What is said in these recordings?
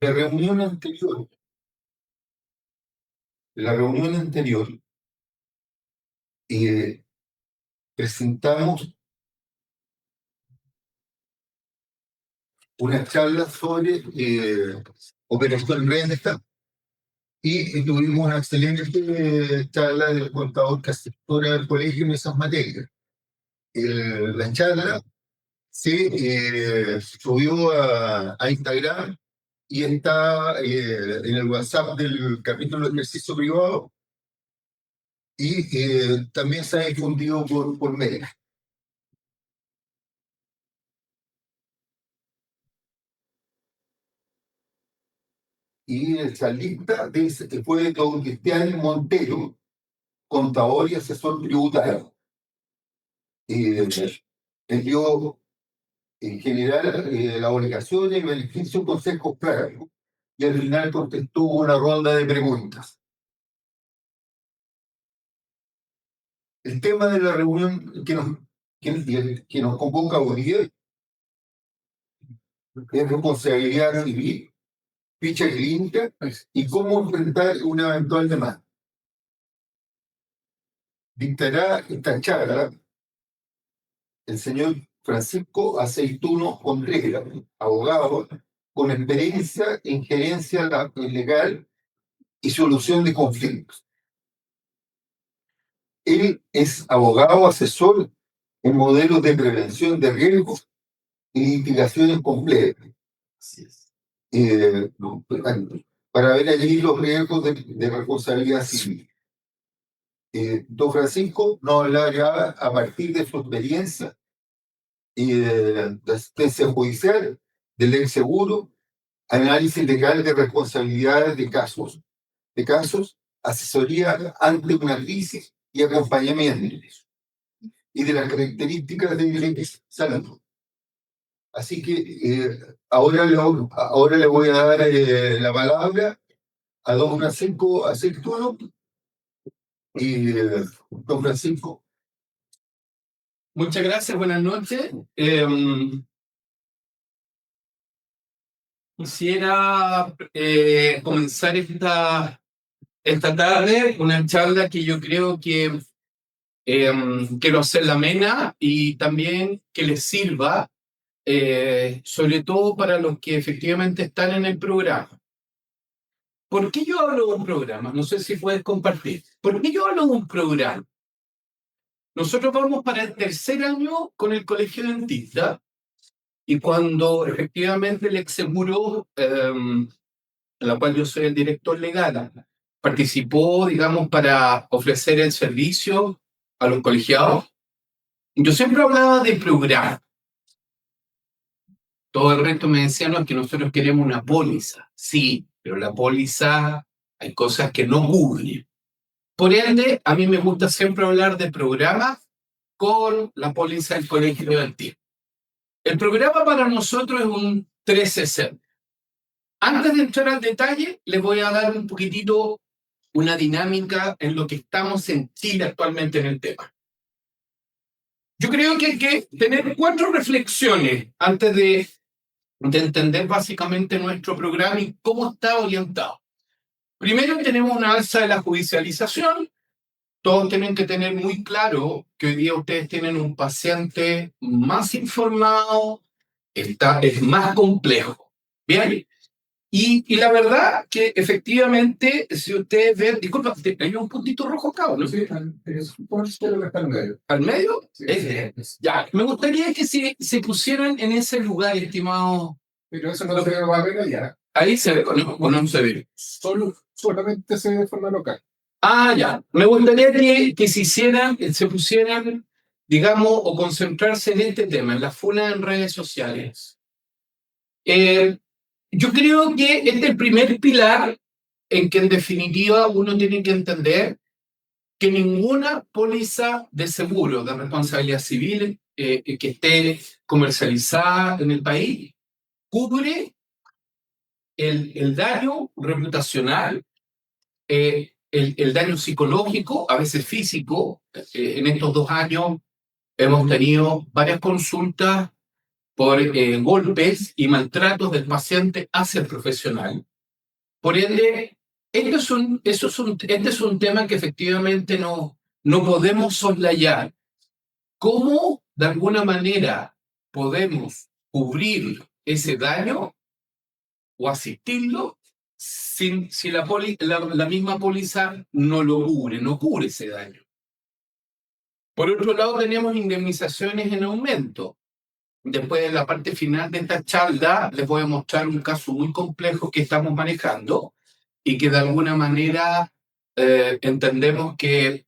la reunión anterior, la reunión anterior eh, presentamos una charla sobre Operación Renesta y tuvimos una excelente charla del contador que asesora del colegio en esas materias. La charla se subió a Instagram y está en el WhatsApp del capítulo de ejercicio privado y también se ha difundido por medios. Y esa lista fue de don Cristian Montero, contador y asesor tributario. Envió en general la obligación y beneficio consejos prácticos y al final contestó una ronda de preguntas. El tema de la reunión que nos convoca hoy día es responsabilidad civil, ficha clínica y cómo enfrentar una eventual demanda. Dictará esta charla el señor Francisco Aceituno Contreras, abogado con experiencia en gerencia legal y solución de conflictos. Él es abogado asesor en modelos de prevención de riesgos y litigaciones complejas. Para ver allí los riesgos de responsabilidad civil. Don Francisco nos hablará a partir de su experiencia de asistencia judicial, de ley seguro, análisis legal de responsabilidades de casos, asesoría ante una crisis y acompañamiento, y de las características de ley salud. Así que ahora le voy a dar la palabra a don Francisco Aceituno. Y don Francisco. Muchas gracias, buenas noches. Quisiera comenzar esta tarde una charla que yo creo que quiero hacerla amena y también que les sirva, sobre todo para los que efectivamente están en el programa. ¿Por qué yo hablo de un programa? No sé si puedes compartir. ¿Por qué yo hablo de un programa? Nosotros vamos para el 3er año con el Colegio Dentista y cuando efectivamente el Exseguro, en la cual yo soy el director legal, participó, digamos, para ofrecer el servicio a los colegiados, yo siempre hablaba de programa. Todo el resto me decía, no, es que nosotros queremos una póliza. Sí, pero la póliza hay cosas que no cubren. Por ende, a mí me gusta siempre hablar de programa con la póliza del colegio estudiantil. El programa para nosotros es un 360. Antes de entrar al detalle, les voy a dar un poquitito una dinámica en lo que estamos en Chile actualmente en el tema. Yo creo que hay que tener 4 reflexiones antes de entender básicamente nuestro programa y cómo está orientado. Primero, tenemos una alza de la judicialización. Todos tienen que tener muy claro que hoy día ustedes tienen un paciente más informado, es más complejo. Bien. Y la verdad que efectivamente, si ustedes ven, disculpa, hay un puntito rojo acá, ¿no? Sí, es un puntito que está al medio. ¿Al medio? Sí, ya, me gustaría que se pusieran en ese lugar, estimado. Pero eso no se va a ver allá. Ahí se ve, o no se ve. Solamente se ve de forma local. Ah, ya. Me gustaría que se pusieran, digamos, o concentrarse en este tema, en la funa en redes sociales. Yo creo que este es el primer pilar en que en definitiva uno tiene que entender que ninguna póliza de seguro de responsabilidad civil que esté comercializada en el país cubre el daño reputacional, el daño psicológico, a veces físico. En estos 2 años hemos tenido varias consultas por golpes y maltratos del paciente hacia el profesional. Por ende, este es un tema que efectivamente no podemos soslayar. ¿Cómo de alguna manera podemos cubrir ese daño o asistirlo si la misma póliza no lo cubre, no cubre ese daño? Por otro lado, tenemos indemnizaciones en aumento. Después, de la parte final de esta charla, les voy a mostrar un caso muy complejo que estamos manejando y que de alguna manera entendemos que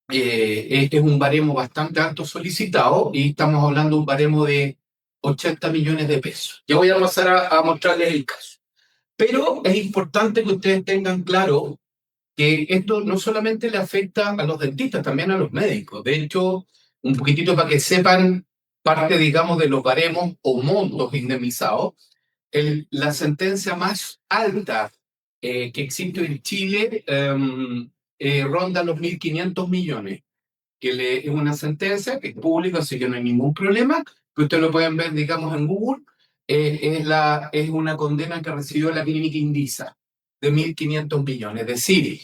es un baremo bastante alto solicitado y estamos hablando de un baremo de 80 millones de pesos. Ya voy a pasar a mostrarles el caso. Pero es importante que ustedes tengan claro que esto no solamente le afecta a los dentistas, también a los médicos. De hecho, un poquitito para que sepan parte, digamos, de los baremos o montos indemnizados, la sentencia más alta que existe en Chile ronda los 1.500 millones, que es una sentencia que es pública, así que no hay ningún problema, que ustedes lo pueden ver, digamos, en Google. Es una condena que recibió la clínica Indisa de 1.500 millones. Es decir,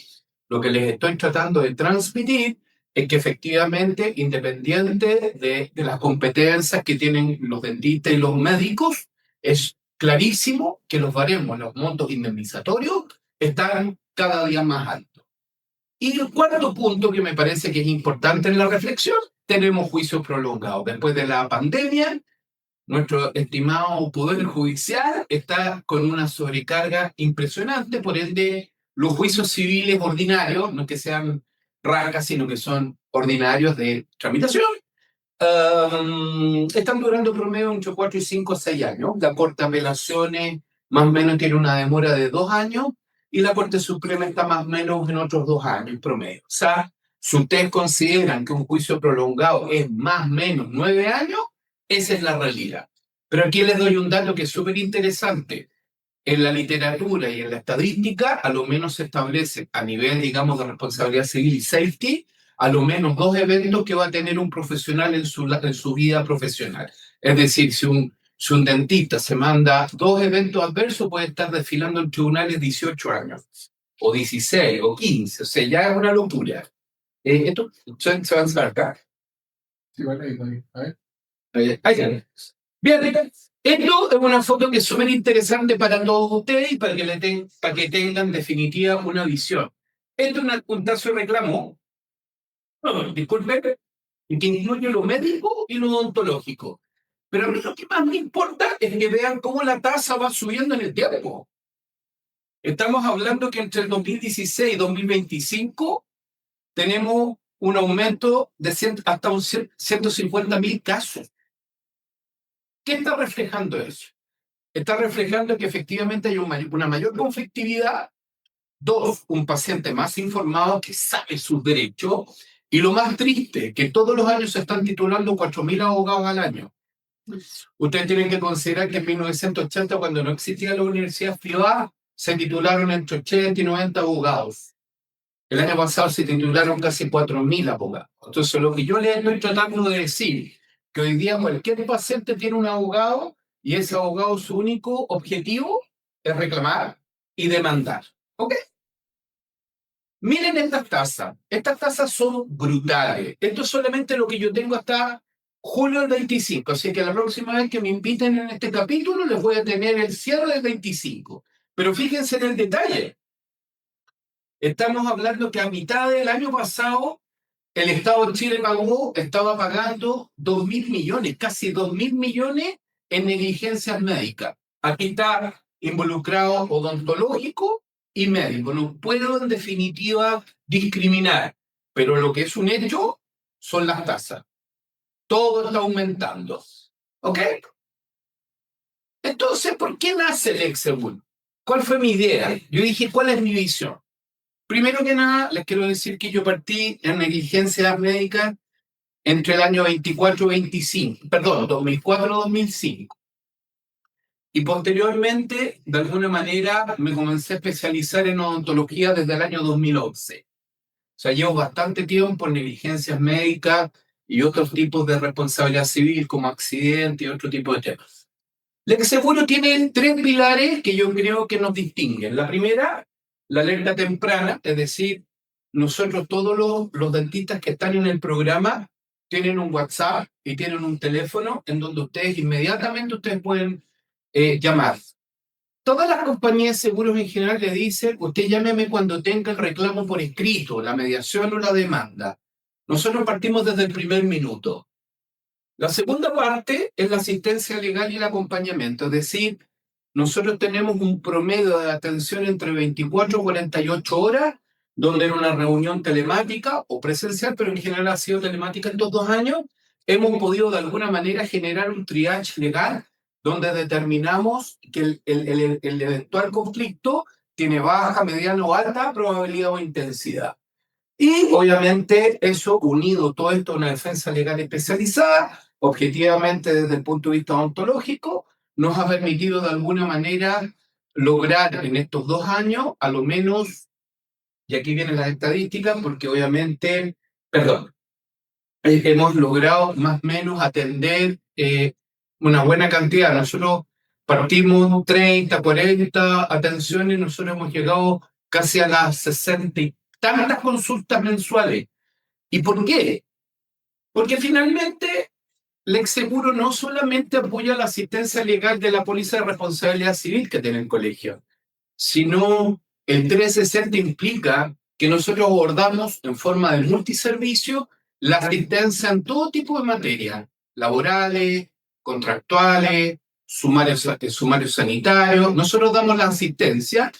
lo que les estoy tratando de transmitir es que efectivamente, independiente de las competencias que tienen los dentistas y los médicos, es clarísimo que los baremos, los montos indemnizatorios, están cada día más altos. Y el cuarto punto que me parece que es importante en la reflexión, tenemos juicios prolongados. Después de la pandemia, nuestro estimado Poder Judicial está con una sobrecarga impresionante, por ende, los juicios civiles ordinarios, no que sean rajas, sino que son ordinarios de tramitación, están durando promedio entre 4 y 5 o 6 años. La Corte de Apelaciones más o menos tiene una demora de 2 años y la Corte Suprema está más o menos en otros 2 años promedio. O sea, si ustedes consideran que un juicio prolongado es más o menos 9 años, esa es la realidad. Pero aquí les doy un dato que es súper interesante. En la literatura y en la estadística, a lo menos se establece a nivel, digamos, de responsabilidad civil y safety, a lo menos 2 eventos que va a tener un profesional en su vida profesional. Es decir, si un dentista se manda 2 eventos adversos, puede estar desfilando en tribunales 18 años, o 16, o 15. O sea, ya es una locura. Esto se va a avanzar acá. Sí, vale, ahí. A ver. Ahí. Bien, esto es una foto que es súper interesante para todos ustedes y para que tengan en definitiva una visión. Esto es un caso de reclamo, disculpen, que incluye lo médico y lo odontológico. Pero a mí lo que más me importa es que vean cómo la tasa va subiendo en el tiempo. Estamos hablando que entre el 2016 y 2025 tenemos un aumento de hasta 150.000 casos. ¿Qué está reflejando eso? Está reflejando que efectivamente hay una mayor conflictividad. 2, un paciente más informado que sabe sus derechos. Y lo más triste, que todos los años se están titulando 4.000 abogados al año. Ustedes tienen que considerar que en 1980, cuando no existían las universidades privadas, se titularon entre 80 y 90 abogados. El año pasado se titularon casi 4.000 abogados. Entonces, lo que yo les estoy tratando de decir, que hoy día cualquier paciente tiene un abogado y ese abogado su único objetivo es reclamar y demandar. ¿Ok? Miren estas tasas. Estas tasas son brutales. Esto es solamente lo que yo tengo hasta julio del 25. Así que la próxima vez que me inviten en este capítulo les voy a tener el cierre del 25. Pero fíjense en el detalle. Estamos hablando que a mitad del año pasado el Estado de Chile estaba pagando 2.000 millones, casi 2.000 millones en negligencias médicas. Aquí está involucrado odontológico y médico. No puedo en definitiva discriminar, pero lo que es un hecho son las tasas. Todo está aumentando. ¿Ok? Entonces, ¿por qué nace el Exegun? ¿Cuál fue mi idea? Yo dije, ¿cuál es mi visión? Primero que nada, les quiero decir que yo partí en negligencias médicas entre el año 24 y 25, perdón, 2004-2005. Y posteriormente, de alguna manera, me comencé a especializar en odontología desde el año 2011. O sea, llevo bastante tiempo en negligencias médicas y otros tipos de responsabilidad civil como accidente y otro tipo de temas. El seguro tiene 3 pilares que yo creo que nos distinguen. La primera, la alerta temprana, es decir, nosotros todos los dentistas que están en el programa tienen un WhatsApp y tienen un teléfono en donde ustedes inmediatamente pueden llamar. Todas las compañías de seguros en general le dicen, usted llámeme cuando tenga el reclamo por escrito, la mediación o la demanda. Nosotros partimos desde el primer minuto. La segunda parte es la asistencia legal y el acompañamiento, es decir, nosotros tenemos un promedio de atención entre 24 y 48 horas, donde en una reunión telemática o presencial, pero en general ha sido telemática en estos 2 años, hemos podido de alguna manera generar un triage legal donde determinamos que el eventual conflicto tiene baja, mediana o alta probabilidad o intensidad. Y obviamente eso unido todo esto a una defensa legal especializada, objetivamente desde el punto de vista ontológico, nos ha permitido de alguna manera lograr en estos 2 años, a lo menos, y aquí vienen las estadísticas, porque obviamente, perdón, hemos logrado más o menos atender una buena cantidad. Nosotros partimos 30, 40 atenciones, nosotros hemos llegado casi a las 60 y tantas consultas mensuales. ¿Y por qué? Porque finalmente el exseguro no solamente apoya la asistencia legal de la póliza de responsabilidad civil que tiene el colegio, sino el 360 implica que nosotros abordamos en forma de multiservicio la asistencia en todo tipo de materias, laborales, contractuales, sumarios sanitarios. Nosotros damos la asistencia,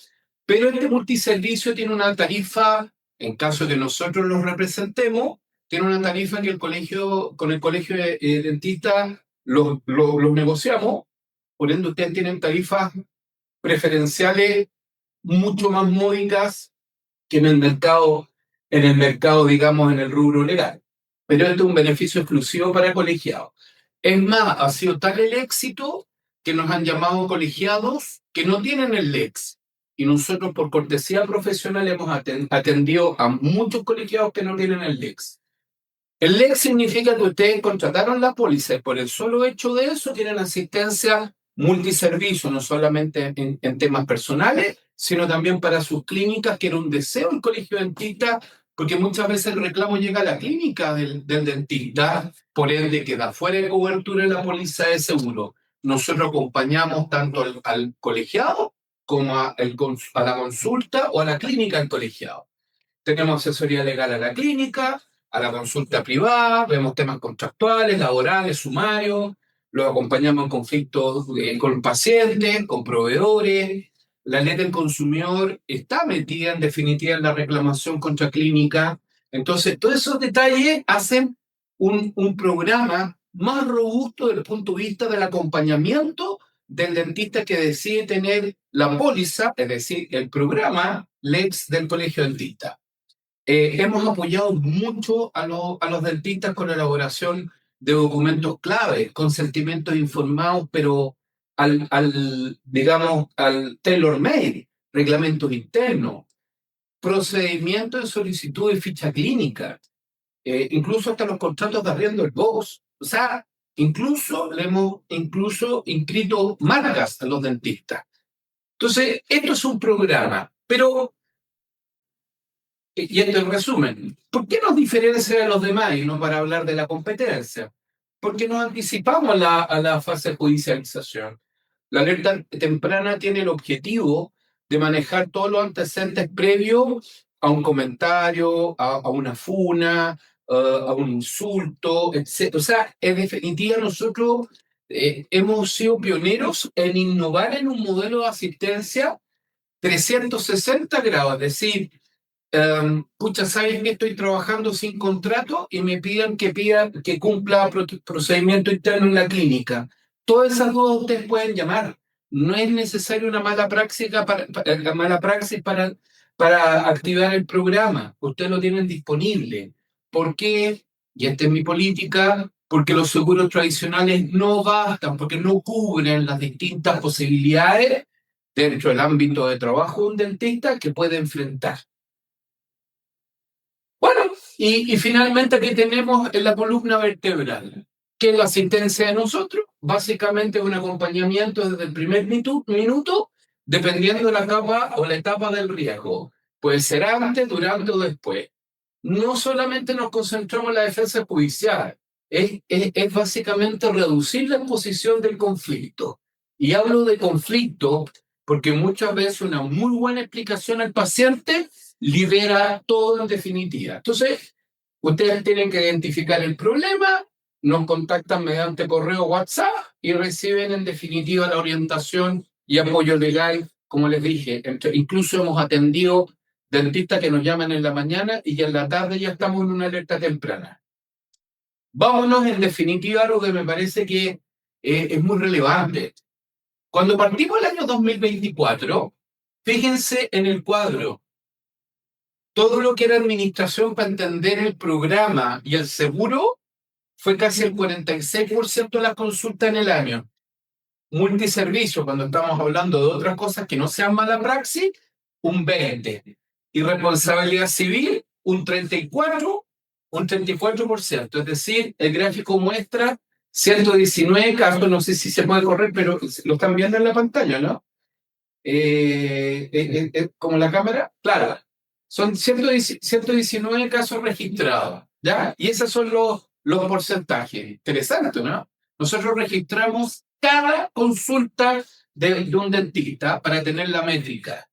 pero este multiservicio tiene una tarifa, en caso de que nosotros los representemos, tiene una tarifa que con el colegio de dentistas los negociamos, por ende ustedes tienen tarifas preferenciales mucho más módicas que en el mercado, digamos, en el rubro legal. Pero esto es un beneficio exclusivo para colegiados. Es más, ha sido tal el éxito que nos han llamado colegiados que no tienen el LEX. Y nosotros, por cortesía profesional, hemos atendido a muchos colegiados que no tienen el LEX. El LEX significa que ustedes contrataron la póliza y por el solo hecho de eso tienen asistencia multiservicio, no solamente en temas personales, sino también para sus clínicas, que era un deseo del colegio dentista, porque muchas veces el reclamo llega a la clínica del dentista, por ende queda fuera de cobertura de la póliza de seguro. Nosotros acompañamos tanto al colegiado como a la consulta o a la clínica del colegiado. Tenemos asesoría legal a la clínica, a la consulta privada, vemos temas contractuales, laborales, sumarios, los acompañamos en conflictos con pacientes, con proveedores. La ley del consumidor está metida en definitiva en la reclamación contra clínica. Entonces, todos esos detalles hacen un programa más robusto desde el punto de vista del acompañamiento del dentista que decide tener la póliza, es decir, el programa LEX del colegio dentista. Hemos apoyado mucho a los dentistas con la elaboración de documentos clave, consentimientos informados, pero digamos, al tailor-made, reglamentos internos, procedimientos de solicitud de ficha clínica, incluso hasta los contratos de arriendo del box. O sea, incluso le hemos inscrito marcas a los dentistas. Entonces, esto es un programa, pero... Y esto en resumen, ¿por qué nos diferencia de los demás y no para hablar de la competencia? Porque nos anticipamos a la fase de judicialización. La alerta temprana tiene el objetivo de manejar todos los antecedentes previos a un comentario, a una funa, a un insulto, etc. O sea, en definitiva, nosotros hemos sido pioneros en innovar en un modelo de asistencia 360 grados, es decir, pucha, saben que estoy trabajando sin contrato y me piden que cumpla procedimiento interno en la clínica. Todas esas dudas ustedes pueden llamar. No es necesario una mala praxis para activar el programa. Ustedes lo tienen disponible. ¿Por qué? Y esta es mi política. Porque los seguros tradicionales no bastan, porque no cubren las distintas posibilidades dentro del ámbito de trabajo de un dentista que puede enfrentar. Bueno, Y finalmente aquí tenemos en la columna vertebral, que es la asistencia de nosotros, básicamente un acompañamiento desde el primer minuto, dependiendo de la etapa o la etapa del riesgo. Puede ser antes, durante o después. No solamente nos concentramos en la defensa judicial, es básicamente reducir la exposición del conflicto. Y hablo de conflicto porque muchas veces una muy buena explicación al paciente libera todo en definitiva. Entonces, ustedes tienen que identificar el problema, nos contactan mediante correo WhatsApp y reciben en definitiva la orientación y apoyo legal, como les dije. Incluso hemos atendido dentistas que nos llaman en la mañana y ya en la tarde ya estamos en una alerta temprana. Vámonos en definitiva a lo que me parece que es muy relevante. Cuando partimos el año 2024, fíjense en el cuadro. Todo lo que era administración para entender el programa y el seguro fue casi el 46% de las consultas en el año. Multiservicio, cuando estamos hablando de otras cosas que no sean mala praxis, un 20%. Y responsabilidad civil, un 34%. Es decir, el gráfico muestra 119 casos, no sé si se puede correr, pero lo están viendo en la pantalla, ¿no? Como la cámara, claro. Son 119 casos registrados, ¿ya? Y esos son los porcentajes. Interesante, ¿no? Nosotros registramos cada consulta de un dentista para tener la métrica.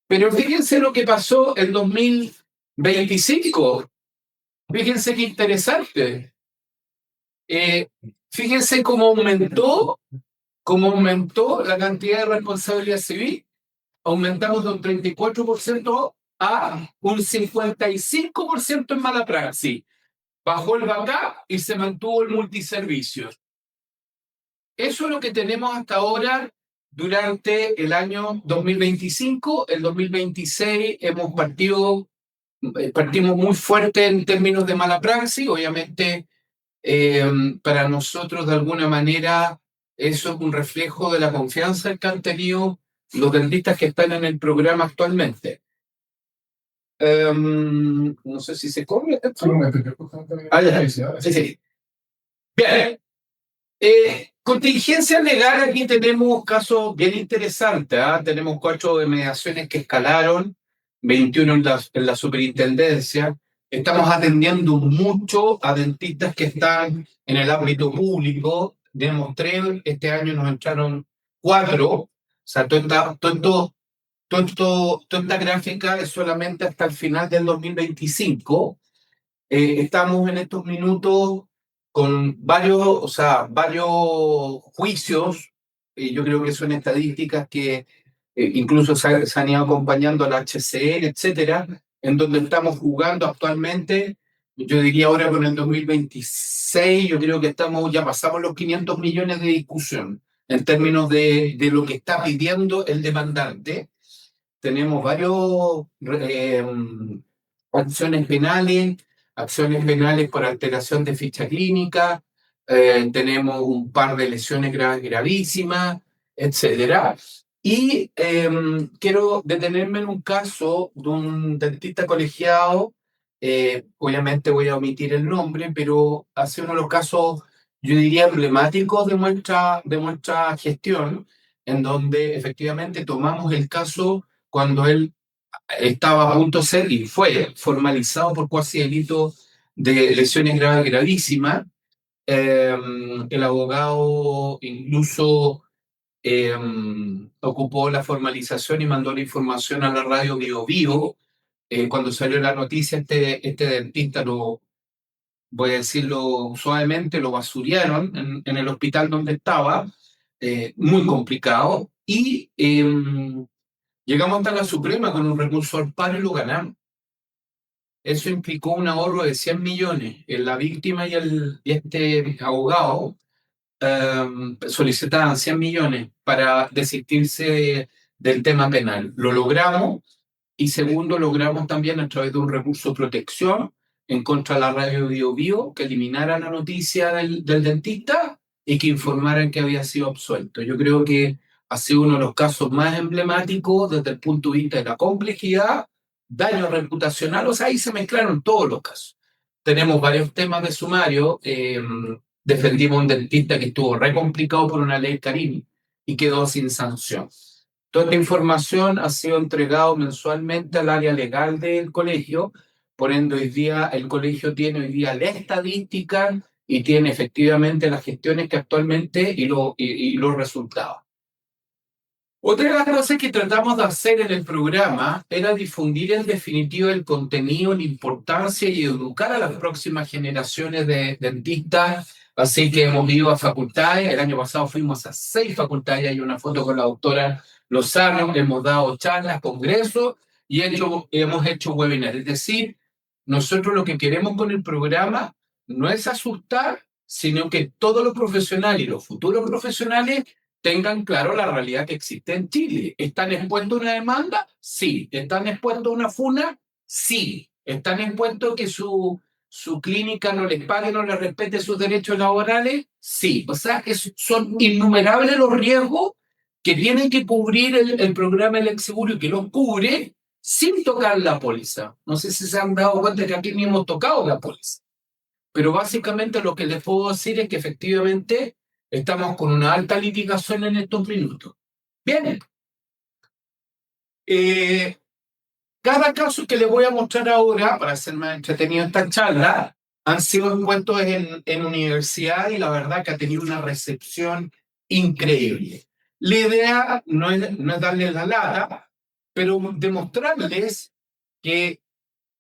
Pero fíjense lo que pasó en 2025. Fíjense qué interesante. Fíjense cómo aumentó la cantidad de responsabilidad civil. Aumentamos de un 34% a un 55% en mala praxis. Bajó el backup y se mantuvo el multiservicio. Eso es lo que tenemos hasta ahora durante el año 2025. El 2026 partimos muy fuerte en términos de mala praxis. Obviamente, para nosotros, de alguna manera, eso es un reflejo de la confianza que han tenido los dentistas que están en el programa actualmente. No sé si se corre. Sí. Bien. Contingencia legal, aquí tenemos casos bien interesantes. Tenemos 4 de mediaciones que escalaron, 21 en la superintendencia. Estamos atendiendo mucho a dentistas que están en el ámbito público. Tenemos 3, este año nos entraron 4. O sea, toda esta gráfica es solamente hasta el final del 2025. Estamos en estos minutos con varios juicios. Yo creo que son estadísticas que incluso se han ido acompañando al HCL, etcétera, en donde estamos jugando actualmente. Yo diría ahora con el 2026, yo creo que ya pasamos los 500 millones de discusión en términos de lo que está pidiendo el demandante. Tenemos varios acciones penales por alteración de ficha clínica, tenemos un par de lesiones gravísimas, etcétera. Y quiero detenerme en un caso de un dentista colegiado, obviamente voy a omitir el nombre, pero hace uno de los casos, yo diría, emblemáticos de nuestra gestión, en donde efectivamente tomamos el caso cuando él estaba a punto de ser y fue formalizado por cuasi delito de lesiones gravísimas. El abogado incluso ocupó la formalización y mandó la información a la radio Bio Bio. Cuando salió la noticia, este dentista, voy a decirlo suavemente, lo basurearon en el hospital donde estaba, muy complicado, y llegamos hasta la Suprema con un recurso al paro y lo ganamos. Eso implicó un ahorro de 100 millones. La víctima y este abogado solicitaban 100 millones para desistirse del tema penal. Lo logramos, y segundo, logramos también a través de un recurso de protección en contra de la radio Bio Bio, que eliminara la noticia del dentista y que informaran que había sido absuelto. Yo creo que ha sido uno de los casos más emblemáticos desde el punto de vista de la complejidad daño reputacional, o sea, ahí se mezclaron todos los casos. Tenemos varios temas de sumario. Defendimos a un dentista que estuvo re complicado por una ley Carini y quedó sin sanción. Toda esta información ha sido entregada mensualmente al área legal del colegio, por ende hoy día el colegio tiene hoy día la estadística y tiene efectivamente las gestiones que actualmente y los resultados. Otra de las cosas que tratamos de hacer en el programa era difundir en definitiva el contenido, la importancia y educar a las próximas generaciones de dentistas. Así que hemos ido a facultades. El año pasado fuimos a 6 facultades. Hay una foto con la doctora Lozano. Hemos dado charlas, congresos y hemos hecho webinars. Es decir, nosotros lo que queremos con el programa no es asustar, sino que todos los profesionales y los futuros profesionales tengan claro la realidad que existe en Chile. ¿Están expuestos a una demanda? Sí. ¿Están expuestos a una funa? Sí. ¿Están expuestos a que su clínica no les pague, no les respete sus derechos laborales? Sí. O sea, son innumerables los riesgos que tienen que cubrir el programa del Exseguro y que los cubre sin tocar la póliza. No sé si se han dado cuenta que aquí ni hemos tocado la póliza. Pero básicamente lo que les puedo decir es que efectivamente estamos con una alta litigación en estos minutos. Bien. Cada caso que les voy a mostrar ahora, para hacer más entretenido esta charla, han sido envueltos en universidad y la verdad que ha tenido una recepción increíble. La idea no es darles la lata, pero demostrarles que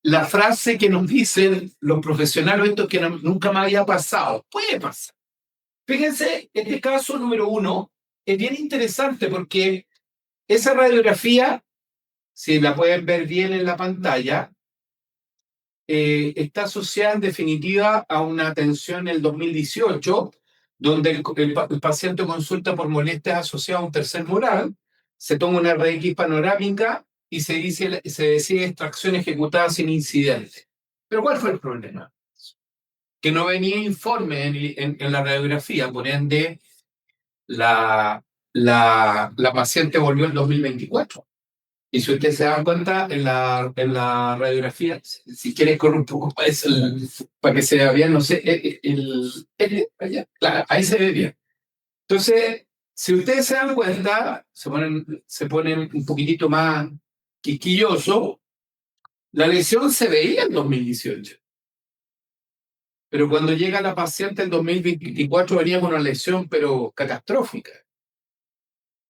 la frase que nos dicen los profesionales, esto que nunca me había pasado, puede pasar. Fíjense, este caso número 1 es bien interesante porque esa radiografía, si la pueden ver bien en la pantalla, está asociada en definitiva a una atención en el 2018, donde el paciente consulta por molestias asociadas a un tercer moral, se toma una RX panorámica y se decide extracción ejecutada sin incidente. Pero ¿cuál fue el problema? Que no venía informe en la radiografía, por ende la paciente volvió en 2024. Y si ustedes se dan cuenta, en la radiografía, si quieres correr un poco para, eso, para que se vea bien, no sé, allá, claro, ahí se ve bien. Entonces, si ustedes se dan cuenta, se ponen un poquitito más quisquillosos, la lesión se veía en 2018. Pero cuando llega la paciente en 2024 venía con una lesión, pero catastrófica.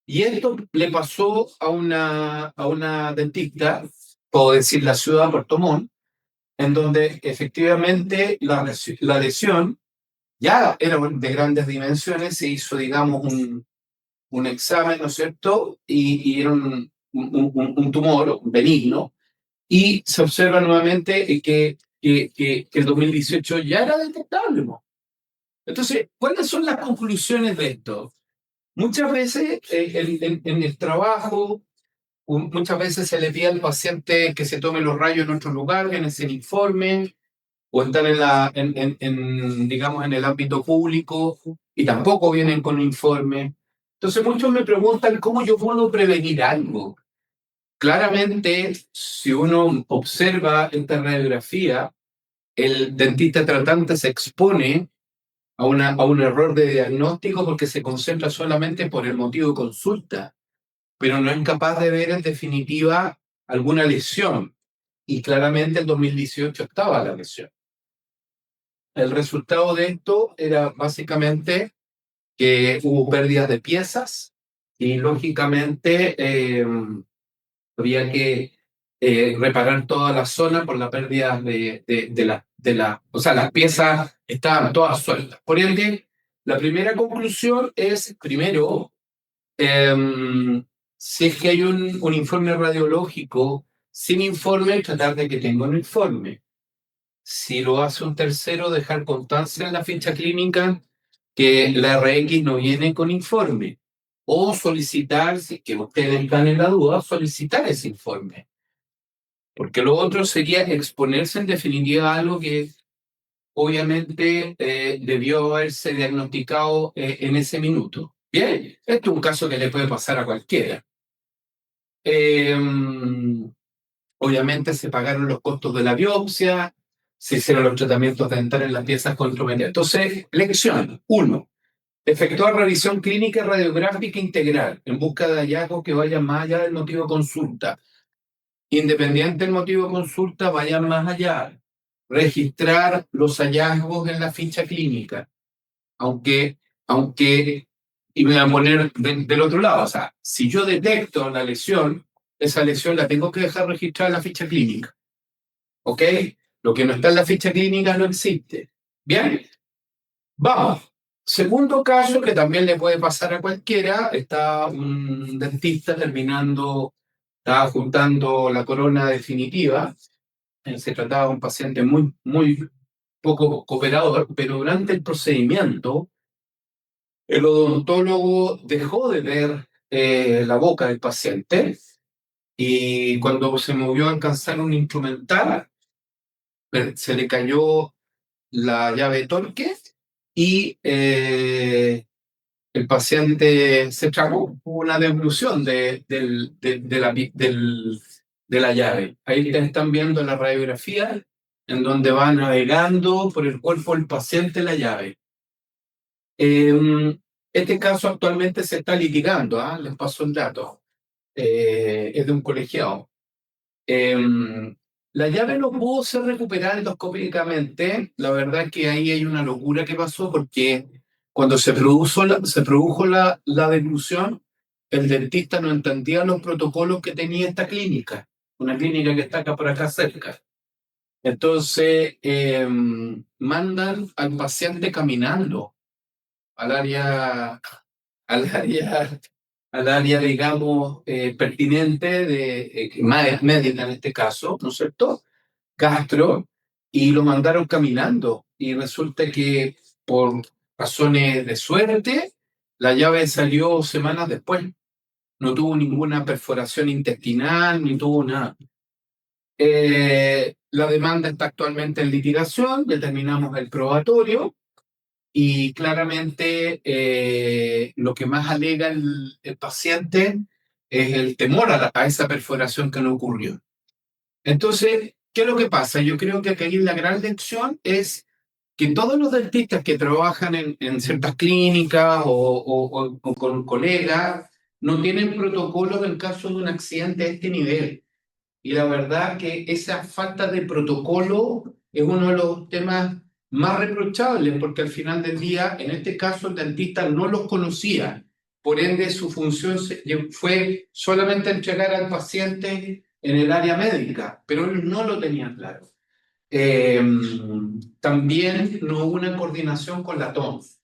Y esto le pasó a una dentista, puedo decir la ciudad de Puerto Montt, en donde efectivamente la lesión ya era de grandes dimensiones, se hizo, digamos, un examen, ¿no es cierto? Y era un tumor benigno, y se observa nuevamente que el 2018 ya era detectable, ¿no? Entonces, ¿cuáles son las conclusiones de esto? Muchas veces en el trabajo, muchas veces se le pide al paciente que se tome los rayos en otro lugar, en ese informe, o están digamos, en el ámbito público y tampoco vienen con informe. Entonces muchos me preguntan cómo yo puedo prevenir algo. Claramente, si uno observa esta radiografía, el dentista tratante se expone a un error de diagnóstico porque se concentra solamente por el motivo de consulta, pero no es capaz de ver en definitiva alguna lesión. Y claramente en 2018 estaba la lesión. El resultado de esto era básicamente que hubo pérdidas de piezas y lógicamente había que reparar toda la zona por la pérdida o sea, las piezas estaban todas sueltas. Por ende, la primera conclusión es, primero, si es que hay un informe radiológico sin informe, tratar de que tenga un informe. Si lo hace un tercero, dejar constancia en la ficha clínica que la RX no viene con informe. O solicitar, si que ustedes están en la duda, solicitar ese informe. Porque lo otro sería exponerse en definitiva a algo que obviamente debió haberse diagnosticado en ese minuto. Bien, esto es un caso que le puede pasar a cualquiera. Obviamente se pagaron los costos de la biopsia, se hicieron los tratamientos dentales en las piezas comprometidas. Entonces, lección 1. Efectuar revisión clínica y radiográfica integral en busca de hallazgos que vayan más allá del motivo de consulta. Independiente del motivo de consulta, vayan más allá. Registrar los hallazgos en la ficha clínica. Aunque, y me voy a poner del otro lado, o sea, si yo detecto la lesión, esa lesión la tengo que dejar registrada en la ficha clínica. ¿Ok? Lo que no está en la ficha clínica no existe. Bien, vamos. Segundo caso que también le puede pasar a cualquiera, está un dentista estaba juntando la corona definitiva. Se trataba de un paciente muy, muy poco cooperador, pero durante el procedimiento, el odontólogo dejó de ver la boca del paciente y cuando se movió a alcanzar un instrumental, se le cayó la llave torque y el paciente se tragó. Hubo una devolución de la llave. Ahí están viendo la radiografía en donde va navegando por el cuerpo del paciente la llave. Este caso actualmente se está litigando, les paso el dato. Es de un colegiado. La llave no pudo ser recuperada endoscópicamente. La verdad es que ahí hay una locura que pasó porque cuando se produjo la devolución, el dentista no entendía los protocolos que tenía esta clínica, una clínica que está acá por acá cerca. Entonces, mandan al paciente caminando al área, al área, al área, digamos, pertinente médica en este caso, ¿no es cierto? Gastro, y lo mandaron caminando. Y resulta que por razones de suerte, la llave salió semanas después. No tuvo ninguna perforación intestinal, ni tuvo nada. La demanda está actualmente en litigación, determinamos el probatorio y claramente lo que más alega el paciente es el temor a esa perforación que no ocurrió. Entonces, ¿qué es lo que pasa? Yo creo que aquí la gran lección es que todos los dentistas que trabajan en ciertas clínicas o con colegas no tienen protocolos en caso de un accidente de este nivel. Y la verdad que esa falta de protocolo es uno de los temas más reprochables, porque al final del día, en este caso, el dentista no los conocía. Por ende, su función fue solamente entregar al paciente en el área médica, pero ellos no lo tenían claro. También no hubo una coordinación con la TOMS.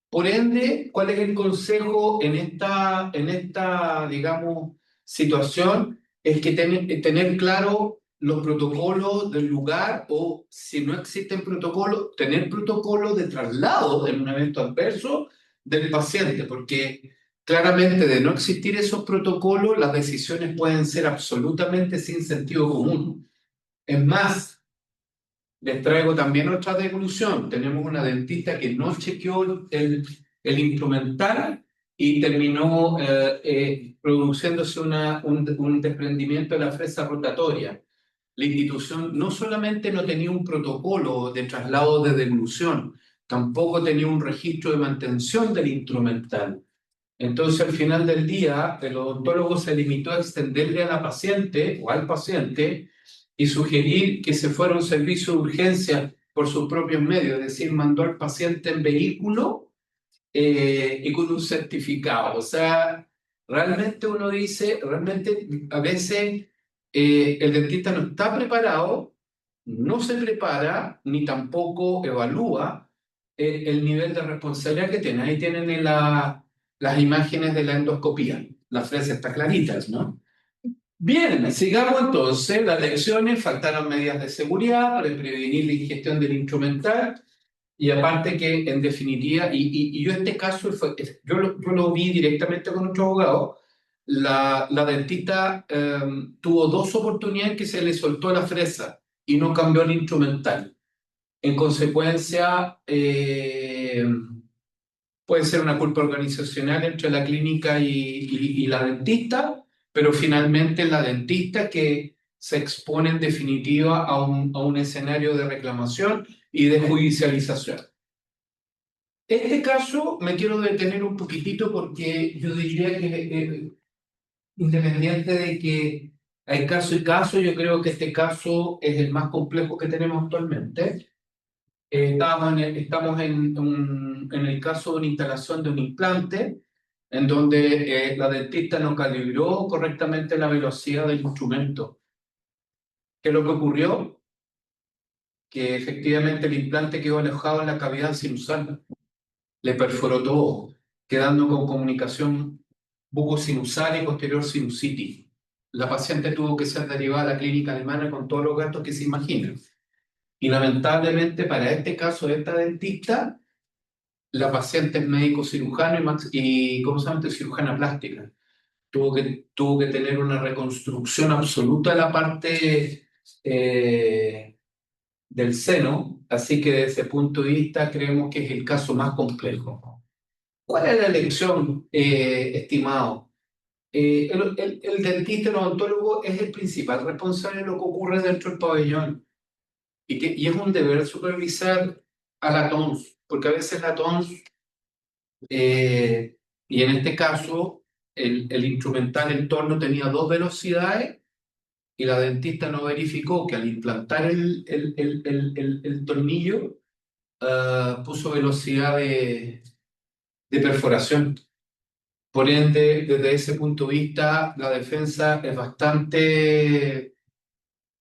Por ende, ¿cuál es el consejo en esta digamos, situación? Es que tener claro los protocolos del lugar o, si no existen protocolos, tener protocolos de traslado en un evento adverso del paciente, porque claramente de no existir esos protocolos, las decisiones pueden ser absolutamente sin sentido común. Es más, les traigo también otra devolución. Tenemos una dentista que no chequeó el instrumental y terminó produciéndose un desprendimiento de la fresa rotatoria. La institución no solamente no tenía un protocolo de traslado de devolución, tampoco tenía un registro de mantención del instrumental. Entonces, al final del día, el odontólogo se limitó a extenderle a la paciente o al paciente y sugerir que se fuera a un servicio de urgencia por sus propios medios, es decir, mandó al paciente en vehículo y con un certificado. O sea, realmente uno dice, realmente a veces el dentista no está preparado, no se prepara, ni tampoco evalúa el nivel de responsabilidad que tiene. Ahí tienen las imágenes de la endoscopía. La fresa está clarita, ¿no? Bien, sigamos entonces las lecciones. Faltaron medidas de seguridad para prevenir la ingestión del instrumental y aparte que en definitiva, y yo este caso, yo lo vi directamente con otro abogado, la dentista tuvo 2 oportunidades que se le soltó la fresa y no cambió el instrumental. En consecuencia, puede ser una culpa organizacional entre la clínica y la dentista, pero finalmente la dentista que se expone en definitiva a un escenario de reclamación y de judicialización. Este caso me quiero detener un poquitito porque yo diría que independiente de que hay caso y caso, yo creo que este caso es el más complejo que tenemos actualmente. Estamos en el caso de una instalación de un implante, en donde la dentista no calibró correctamente la velocidad del instrumento. ¿Qué es lo que ocurrió? Que efectivamente el implante quedó alojado en la cavidad sinusal, le perforó todo, quedando con comunicación bucosinusal y posterior sinusitis. La paciente tuvo que ser derivada a la clínica alemana con todos los gastos que se imaginan. Y lamentablemente para este caso de esta dentista, la paciente es médico cirujano y ¿cómo se llama? Cirujana plástica. Tuvo que tener una reconstrucción absoluta de la parte del seno, así que desde ese punto de vista creemos que es el caso más complejo. ¿Cuál es la elección, estimado? El dentista, el odontólogo, es el principal responsable de lo que ocurre dentro del pabellón y es un deber supervisar a la TONS, porque a veces la TONS, y en este caso, el instrumental en torno tenía 2 velocidades y la dentista no verificó que al implantar el tornillo puso velocidad de perforación. Por ende, desde ese punto de vista, la defensa es bastante...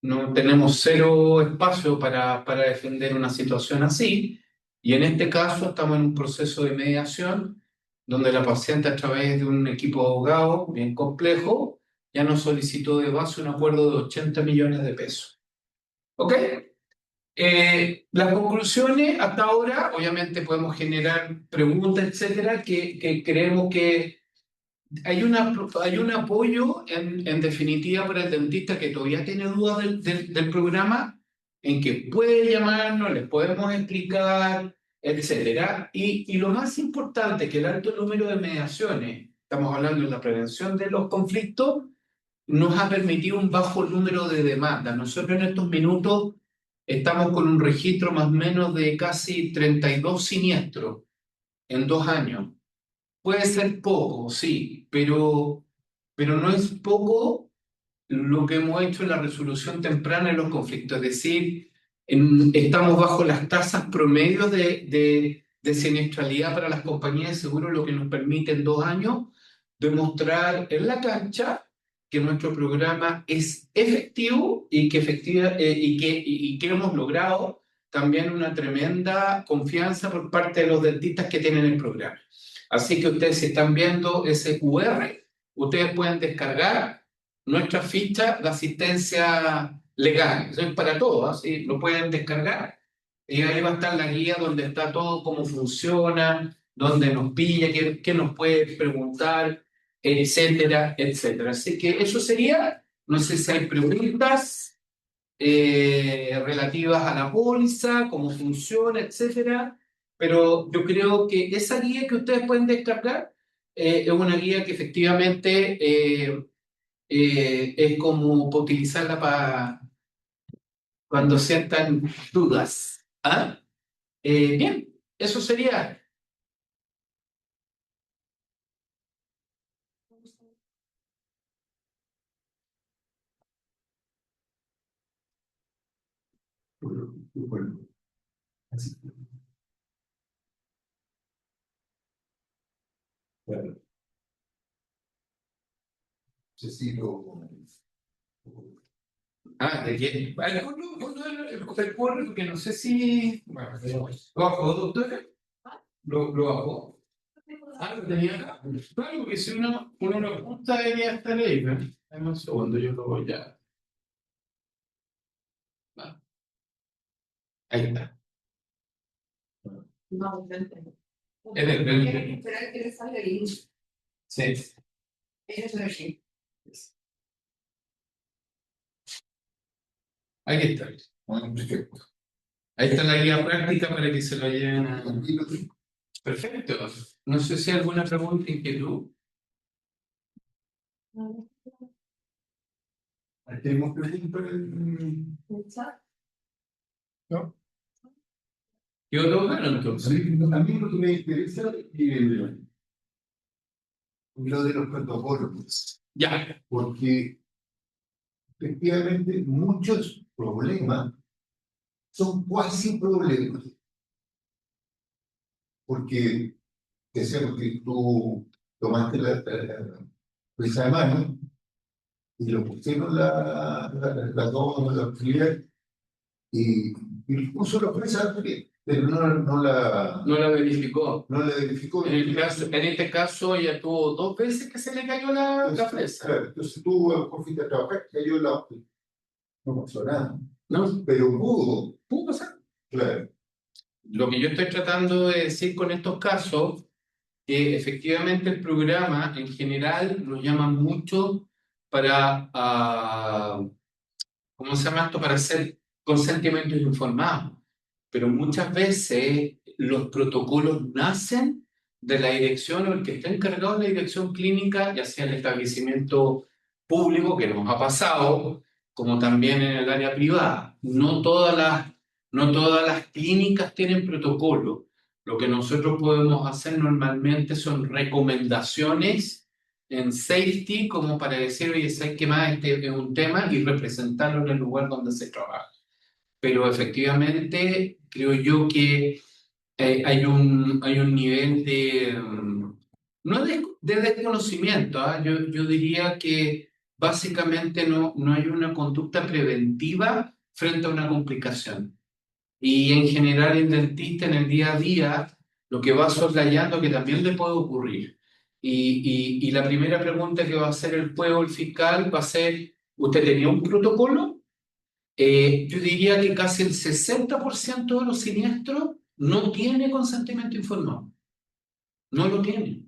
No tenemos cero espacio para defender una situación así, y en este caso estamos en un proceso de mediación donde la paciente, a través de un equipo de abogados bien complejo, ya nos solicitó de base un acuerdo de 80 millones de pesos. ¿Ok? Las conclusiones hasta ahora, obviamente podemos generar preguntas, etcétera, que creemos que hay un apoyo en definitiva para el dentista que todavía tiene dudas del programa, en que puede llamarnos, les podemos explicar, etcétera. Y lo más importante, que el alto número de mediaciones, estamos hablando de la prevención de los conflictos, nos ha permitido un bajo número de demandas. Nosotros en estos minutos estamos con un registro más o menos de casi 32 siniestros en 2 años. Puede ser poco, sí, pero no es poco lo que hemos hecho en la resolución temprana de los conflictos. Es decir, estamos bajo las tasas promedio de siniestralidad para las compañías de seguro, lo que nos permite en 2 años demostrar en la cancha que nuestro programa es efectivo y que hemos logrado también una tremenda confianza por parte de los dentistas que tienen el programa. Así que ustedes, si están viendo ese QR, ustedes pueden descargar nuestra ficha de asistencia legal. Eso es para todos, ¿sí? Lo pueden descargar. Y ahí va a estar la guía donde está todo, cómo funciona, dónde nos pilla, qué nos puede preguntar, etcétera, etcétera. Así que eso sería. No sé si hay preguntas relativas a la póliza, cómo funciona, etcétera. Pero yo creo que esa guía que ustedes pueden descargar es una guía que efectivamente es como para utilizarla para cuando sientan dudas. ¿Ah? Bien, eso sería. Bueno, así. Bueno, Necesito. ¿de qué? Recuerdo porque no sé si. Bueno, ¿lo bajó, doctora? ¿Lo bajó? Ah, lo tenía acá. Claro, porque si uno lo apunta, debería estar ahí, ¿no? Dame un segundo, yo lo voy a. Ah, ahí está. No, no entiendo. Es del Tiene que 20. esperar que le salga el link. Sí. Eso es así. Ahí está. Perfecto. Ahí está la guía práctica para que se lo lleven a. Perfecto. No sé si hay alguna pregunta, inquietud. Tenemos preguntas. ¿No? ¿Qué otro gano entonces? A mí lo que me interesa es lo de los protocolos, Ya, porque efectivamente muchos problemas son cuasi problemas, porque decíamos que tú tomaste la presa de mano y lo pusieron la toma de la auxiliar y puso la presa, pero no la verificó. no la verificó. En este caso ya tuvo 2 veces que se le cayó la fresa. Claro, entonces tú a lo mejor fuiste a trabajar, cayó la auto, no pasó nada, ¿No? pero pudo, Pudo pasar. claro. Lo que yo estoy tratando de decir con estos casos, que efectivamente el programa en general nos llama mucho para, ¿cómo se llama esto? Para hacer consentimientos informados. Pero muchas veces los protocolos nacen de la dirección o el que está encargado de la dirección clínica, ya sea el establecimiento público, que nos ha pasado, como también en el área privada. No todas las clínicas tienen protocolo. Lo que nosotros podemos hacer normalmente son recomendaciones en safety, como para decir, oye, ¿sabes qué más? Este es un tema y representarlo en el lugar donde se trabaja. Pero efectivamente creo yo que hay un nivel de, no de desconocimiento, ¿ah? Yo diría que básicamente no hay una conducta preventiva frente a una complicación. Y en general el dentista en el día a día lo que va soslayando que también le puede ocurrir. Y la primera pregunta que va a hacer el juez o el fiscal va a ser, ¿usted tenía un protocolo? Yo diría que casi el 60% de los siniestros no tiene consentimiento informado. No lo tiene.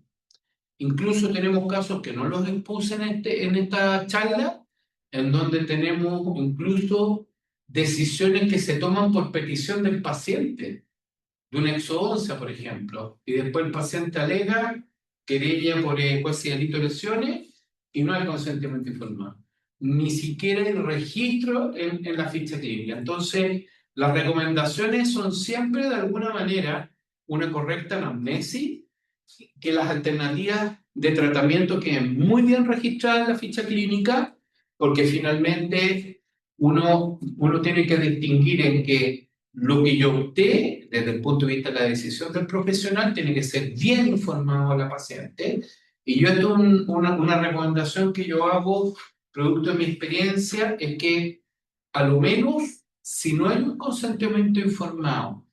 Incluso tenemos casos que no los expuse en esta charla, en donde tenemos incluso decisiones que se toman por petición del paciente, de un exodoncia, por ejemplo, y después el paciente alega querella por cuasi delito de lesiones y no hay consentimiento informado. Ni siquiera hay registro en la ficha clínica. Entonces, las recomendaciones son siempre, de alguna manera, una correcta anamnesis, que las alternativas de tratamiento queden muy bien registradas en la ficha clínica, porque finalmente uno tiene que distinguir en que lo que yo opté desde el punto de vista de la decisión del profesional tiene que ser bien informado a la paciente. Y yo esto una recomendación que yo hago, producto de mi experiencia, es que a lo menos si no hay un consentimiento informado,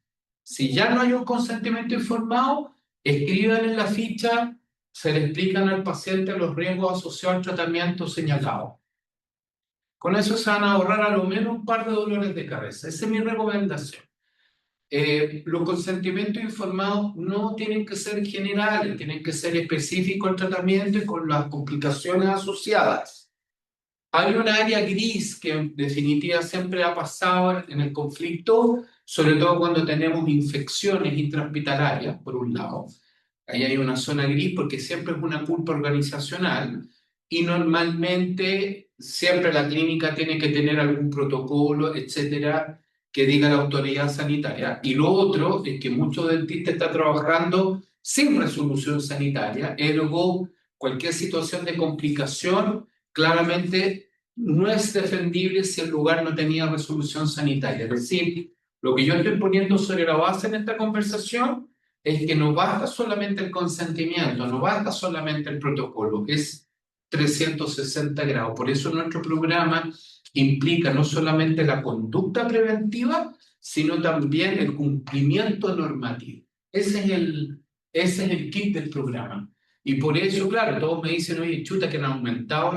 si ya no hay un consentimiento informado, escriban en la ficha, se le explican al paciente los riesgos asociados al tratamiento señalado. Con eso se van a ahorrar a lo menos un par de dolores de cabeza. Esa es mi recomendación. Los consentimientos informados no tienen que ser generales, tienen que ser específicos al tratamiento y con las complicaciones asociadas. Hay un área gris que en definitiva siempre ha pasado en el conflicto, sobre todo cuando tenemos infecciones intrahospitalarias, por un lado. Ahí hay una zona gris porque siempre es una culpa organizacional y normalmente siempre la clínica tiene que tener algún protocolo, etcétera, que diga la autoridad sanitaria. Y lo otro es que muchos dentistas están trabajando sin resolución sanitaria, ergo cualquier situación de complicación claramente no es defendible si el lugar no tenía resolución sanitaria. Es decir, lo que yo estoy poniendo sobre la base en esta conversación es que no basta solamente el consentimiento, no basta solamente el protocolo, es 360 grados. Por eso nuestro programa implica no solamente la conducta preventiva, sino también el cumplimiento normativo. Ese es el kit del programa. Y por eso, claro, todos me dicen, oye, chuta, que han aumentado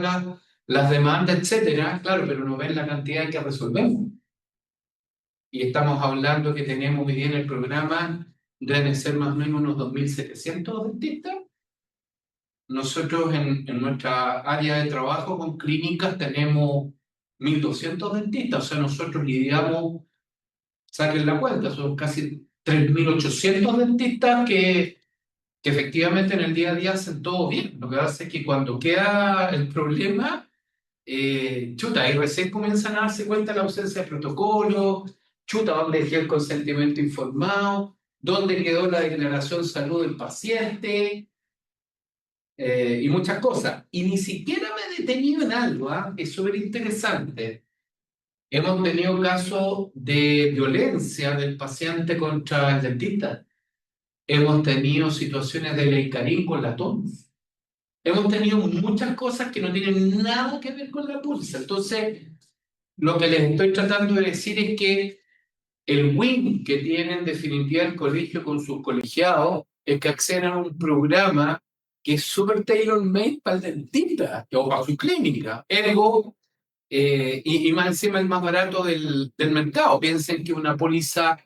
las demandas, etcétera. Claro, pero no ven la cantidad que resolvemos. Y estamos hablando que tenemos hoy día en el programa, deben ser más o menos unos 2.700 dentistas. Nosotros en nuestra área de trabajo con clínicas tenemos 1.200 dentistas, o sea, nosotros lidiamos, saquen la cuenta, son casi 3.800 dentistas que efectivamente en el día a día hacen todo bien. Lo que hace es que cuando queda el problema, chuta, y recién comienzan a darse cuenta de la ausencia de protocolo, chuta, ¿dónde quedó el consentimiento informado? ¿Dónde quedó la declaración de salud del paciente? Y muchas cosas. Y ni siquiera me he detenido en algo, ¿ah? Es súper interesante. Hemos tenido casos de violencia del paciente contra el dentista. Hemos tenido situaciones de Leicarín con la TONS. Hemos tenido muchas cosas que no tienen nada que ver con la pulsa. Entonces, lo que les estoy tratando de decir es que el win que tiene en definitiva el colegio con sus colegiados es que acceden a un programa que es súper tailor-made para el dentista o para su clínica. Ergo, y más encima el más barato del mercado. Piensen que la póliza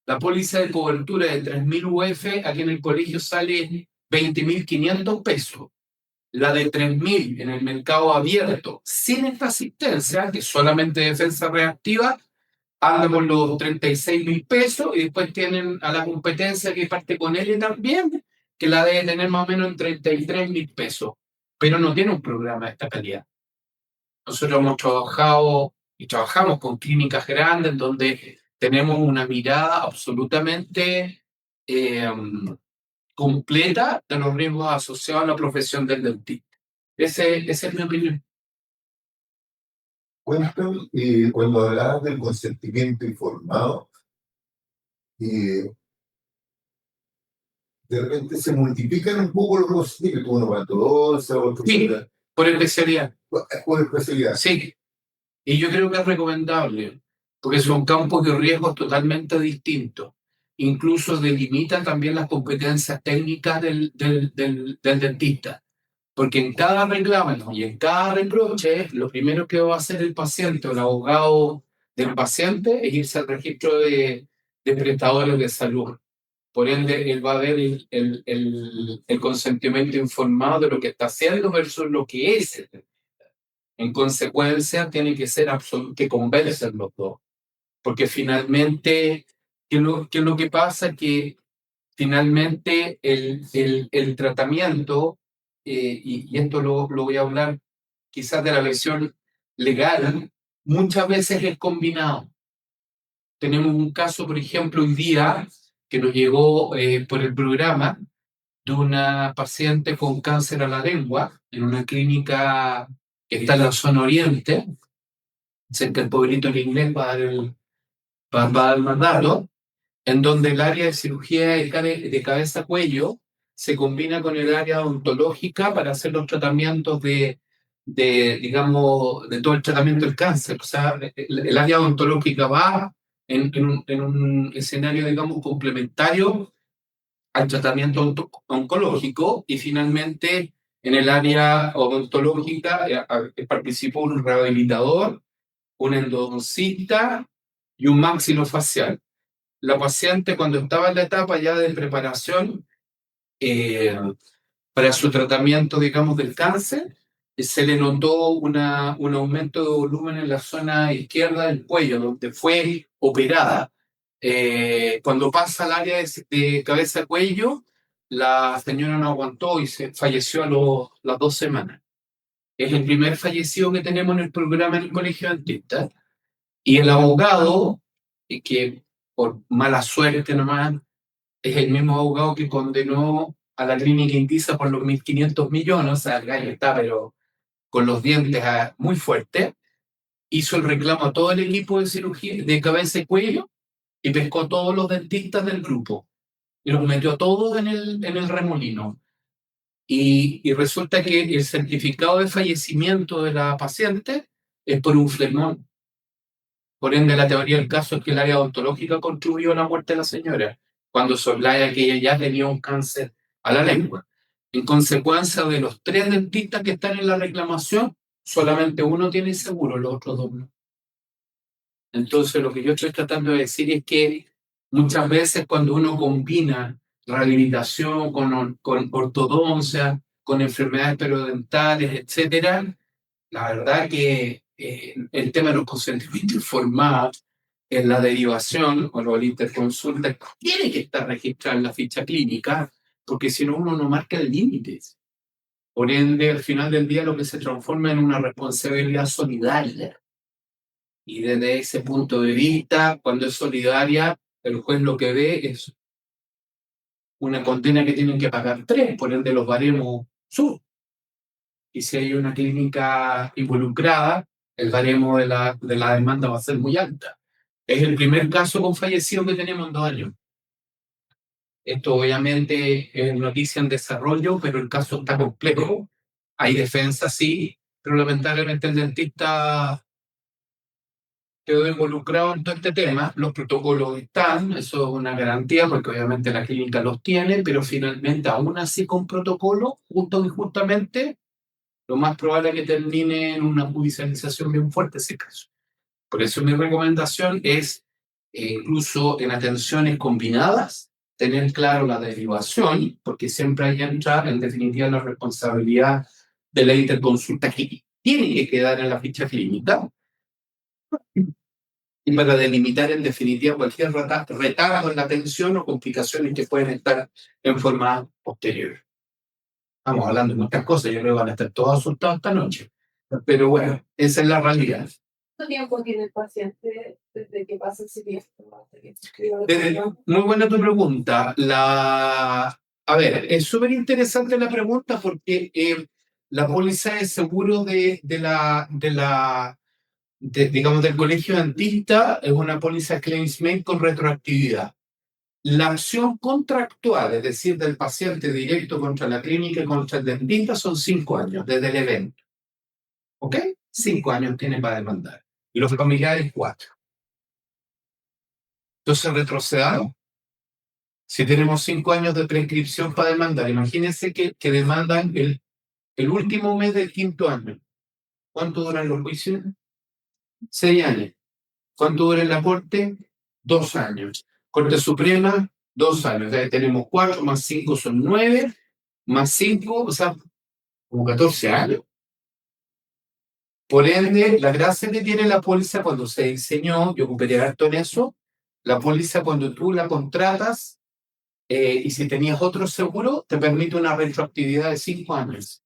de cobertura de 3.000 UF aquí en el colegio sale 20.500 pesos. La de 3.000 en el mercado abierto, sin esta asistencia, que es solamente defensa reactiva, anda con los 36.000 pesos y después tienen a la competencia que parte con él también, que la debe tener más o menos en 33.000 pesos, pero no tiene un programa de esta calidad. Nosotros hemos trabajado y trabajamos con clínicas grandes en donde tenemos una mirada absolutamente eh, completa de los riesgos asociados a la profesión del dentista. Esa es mi opinión. Cuéntame, cuando hablabas del consentimiento informado, eh, de repente se multiplican un poco los consentimientos, uno para todos, otro Sí, para por especialidad. por especialidad. Sí, y yo creo que es recomendable, porque son campos de riesgos totalmente distintos. Incluso delimitan también las competencias técnicas del dentista. Porque en cada reclamo y en cada reproche, lo primero que va a hacer el paciente o el abogado del paciente es irse al registro de prestadores de salud. Por ende, él va a ver el consentimiento informado de lo que está haciendo versus lo que es. En consecuencia, tiene que ser absoluto, que conversen los dos. Porque finalmente, ¿qué es lo que pasa? Que finalmente el tratamiento, y esto lo voy a hablar quizás de la versión legal, muchas veces es combinado. Tenemos un caso, por ejemplo, hoy día que nos llegó por el programa de una paciente con cáncer a la lengua en una clínica que está en la zona oriente, cerca del pueblito en inglés va a dar más datos, en donde el área de cirugía de cabeza-cuello se combina con el área odontológica para hacer los tratamientos digamos, de todo el tratamiento del cáncer. O sea, el área odontológica va en un escenario, digamos, complementario al tratamiento oncológico y finalmente en el área odontológica participó un rehabilitador, un endodoncista y un maxilofacial. La paciente cuando estaba en la etapa ya de preparación eh, para su tratamiento, digamos, del cáncer, se le notó un aumento de volumen en la zona izquierda del cuello, donde fue operada. Cuando pasa al área de cabeza-cuello, la señora no aguantó y falleció las 2 semanas. Es el primer fallecido que tenemos en el programa en el colegio dentista. Y el abogado, que por mala suerte nomás, es el mismo abogado que condenó a la clínica Indisa por los 1.500 millones, o sea, el gallo está, pero con los dientes muy fuertes, hizo el reclamo a todo el equipo de cirugía de cabeza y cuello y pescó a todos los dentistas del grupo y los metió a todos en el remolino. Y resulta que el certificado de fallecimiento de la paciente es por un flegmón. Por ende, la teoría del caso es que el área odontológica contribuyó a la muerte de la señora, cuando soplaya que ella ya tenía un cáncer a la lengua. En consecuencia de los 3 dentistas que están en la reclamación, solamente uno tiene seguro, los otros 2 no. Entonces, lo que yo estoy tratando de decir es que muchas veces cuando uno combina rehabilitación con ortodoncia, con enfermedades periodentales, etcétera, la verdad que el tema de los consentimientos informados en la derivación o la interconsulta tiene que estar registrado en la ficha clínica, porque si no uno no marca el límite. Por ende, al final del día lo que se transforma en una responsabilidad solidaria. Y desde ese punto de vista, cuando es solidaria, el juez lo que ve es una condena que tienen que pagar 3, por ende los baremos suben. Y si hay una clínica involucrada, el baremo de la demanda va a ser muy alta. Es el primer caso con fallecido que tenemos en 2 años. Esto obviamente es noticia en desarrollo, pero el caso está complejo. Hay defensa, sí, pero lamentablemente el dentista quedó involucrado en todo este tema. Los protocolos están, eso es una garantía, porque obviamente la clínica los tiene, pero finalmente, aún así con protocolo, justo y justamente, lo más probable es que termine en una judicialización bien fuerte ese caso. Por eso mi recomendación es, incluso en atenciones combinadas, tener claro la derivación, porque siempre hay que entrar, en definitiva, la responsabilidad de la interconsulta que tiene que quedar en la ficha clínica, y para delimitar en definitiva cualquier retardo en la atención o complicaciones que pueden estar en forma posterior. Estamos hablando de muchas cosas, yo creo que van a estar todos asustados esta noche. Pero bueno, esa es la realidad. ¿Cuánto tiempo tiene el paciente desde que pasa el siniestro hasta que se escriba el Desde- programa? muy buena tu pregunta. A ver, es súper interesante la pregunta porque la póliza de seguro digamos, del colegio dentista es una póliza claims made con retroactividad. La acción contractual, es decir, del paciente directo contra la clínica y contra el dentista, son 5 años desde el evento. ¿Ok? 5 años tiene para demandar. Y los familiares 4. Entonces retrocedamos. Si tenemos 5 años de prescripción para demandar, imagínense que demandan el último mes del 5.º año. ¿Cuánto duran los juicios? 6 años. ¿Cuánto dura en la Corte? 2 años. Corte Suprema, 2 años. Ya tenemos 4, más 5 son 9, más 5, o sea, como 14 años. Por ende, la gracia que tiene la póliza cuando se diseñó, yo ocuparía harto en eso, la póliza cuando tú la contratas, y si tenías otro seguro, te permite una retroactividad de 5 años.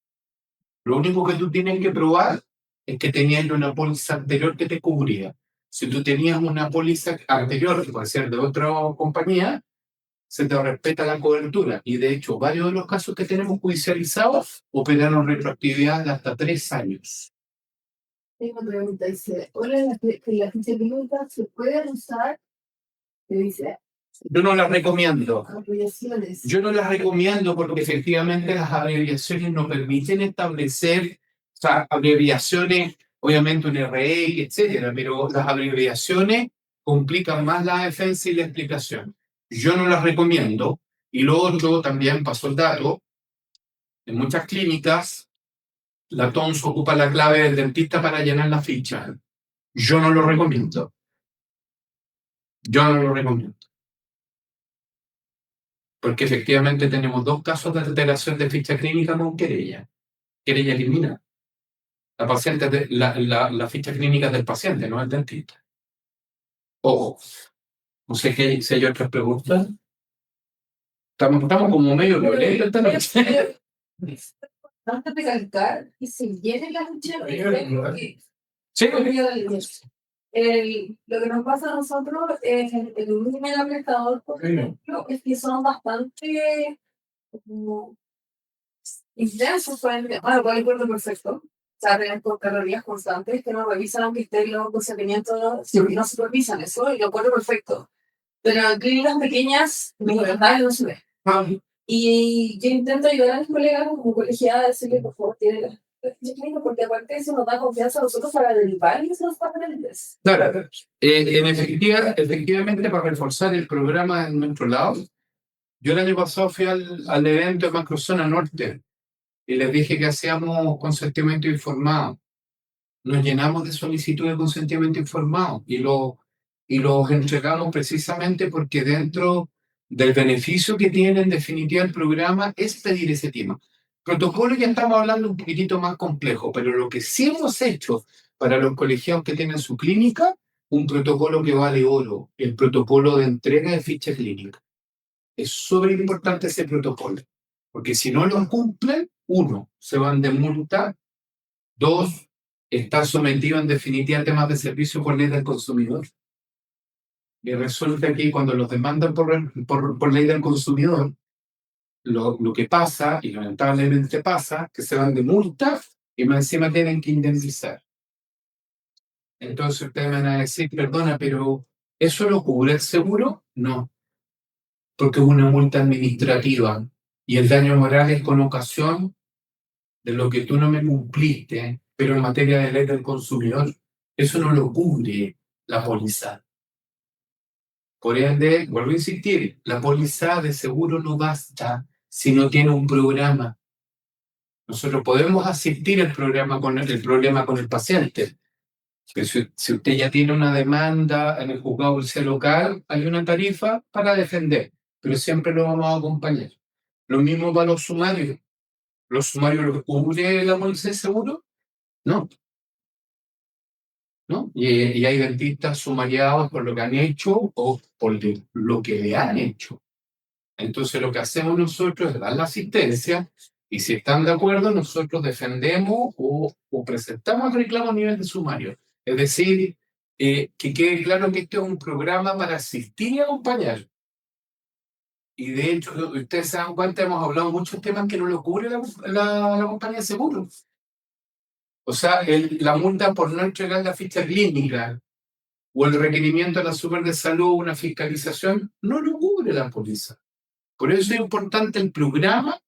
Lo único que tú tienes que probar es que tenías una póliza anterior que te cubría. Si tú tenías una póliza anterior, que puede ser de otra compañía, se te respeta la cobertura. Y de hecho, varios de los casos que tenemos judicializados operaron retroactividad de hasta 3 años. Tengo una pregunta, dice, hola, la ficha clínica se puede usar, te dice, Yo no las recomiendo. abreviaciones. Yo no las recomiendo porque efectivamente las abreviaciones no permiten establecer, o sea, abreviaciones, obviamente un RX, etcétera, pero las abreviaciones complican más la defensa y la explicación. Yo no las recomiendo. Y lo otro, también pasó el dato, en muchas clínicas, la TONS ocupa la clave del dentista para llenar la ficha. Yo no lo recomiendo. Yo no lo recomiendo. Porque efectivamente tenemos 2 casos de alteración de ficha clínica con querella. Querella criminal. La ficha clínica es del paciente, no del dentista. Ojo. No sé si hay otras preguntas. Estamos como medio violentos esta noche. Antes de calcar y se llene la ficha porque Sí, lo que nos pasa a nosotros es el último prestador, por ejemplo, es que son bastante como intensos para el tema, lo cual recuerdo perfecto. O sea, tienen calorías constantes que no revisan aunque estén los procedimientos, si no supervisan eso, y lo acuerdo perfecto. Pero en clínicas pequeñas, de verdad, no se ve. Y yo intento ayudar a mis colegas como colegiada a decirle, por favor, tiene la clínica, porque aparte eso nos da confianza a nosotros para derivar y esos papeles. claro. Efectivamente, para reforzar el programa en nuestro lado, yo el año pasado fui al evento de Macrozona Norte y les dije que hacíamos consentimiento informado. Nos llenamos de solicitudes de consentimiento informado y los entregamos precisamente porque dentro del beneficio que tiene en definitiva el programa es pedir ese tema. Protocolo ya estamos hablando un poquitito más complejo, pero lo que sí hemos hecho para los colegiados que tienen su clínica, un protocolo que vale oro, el protocolo de entrega de ficha clínica. Es súper importante ese protocolo. Porque si no lo cumplen, 1, se van de multa, 2, está sometido en definitiva a temas de servicio por ley del consumidor. Y resulta que cuando los demandan por ley del consumidor, lo que pasa, y lamentablemente pasa, que se van de multa y más encima tienen que indemnizar. Entonces ustedes me van a decir, perdona, pero ¿eso lo cubre el seguro? No, porque es una multa administrativa y el daño moral es con ocasión de lo que tú no me cumpliste, pero en materia de ley del consumidor, eso no lo cubre la póliza. Por ende, vuelvo a insistir, la póliza de seguro no basta si no tiene un programa. Nosotros podemos asistir el problema con el paciente. Pero si usted ya tiene una demanda en el juzgado judicial local, hay una tarifa para defender, pero siempre lo vamos a acompañar. Lo mismo para los sumarios. ¿Los sumarios los cubre la póliza de seguro? No. ¿No? Y hay dentistas sumariados por lo que han hecho o por lo que le han hecho. Entonces lo que hacemos nosotros es dar la asistencia y si están de acuerdo nosotros defendemos o presentamos el reclamo a nivel de sumario. Es decir, que quede claro que este es un programa para asistir y acompañar. Y de hecho, ustedes se dan cuenta, hemos hablado de muchos temas que no lo cubre la compañía de seguros. O sea, la multa por no entregar la ficha clínica o el requerimiento de la super de salud, una fiscalización, no lo cubre la póliza. Por eso es importante el programa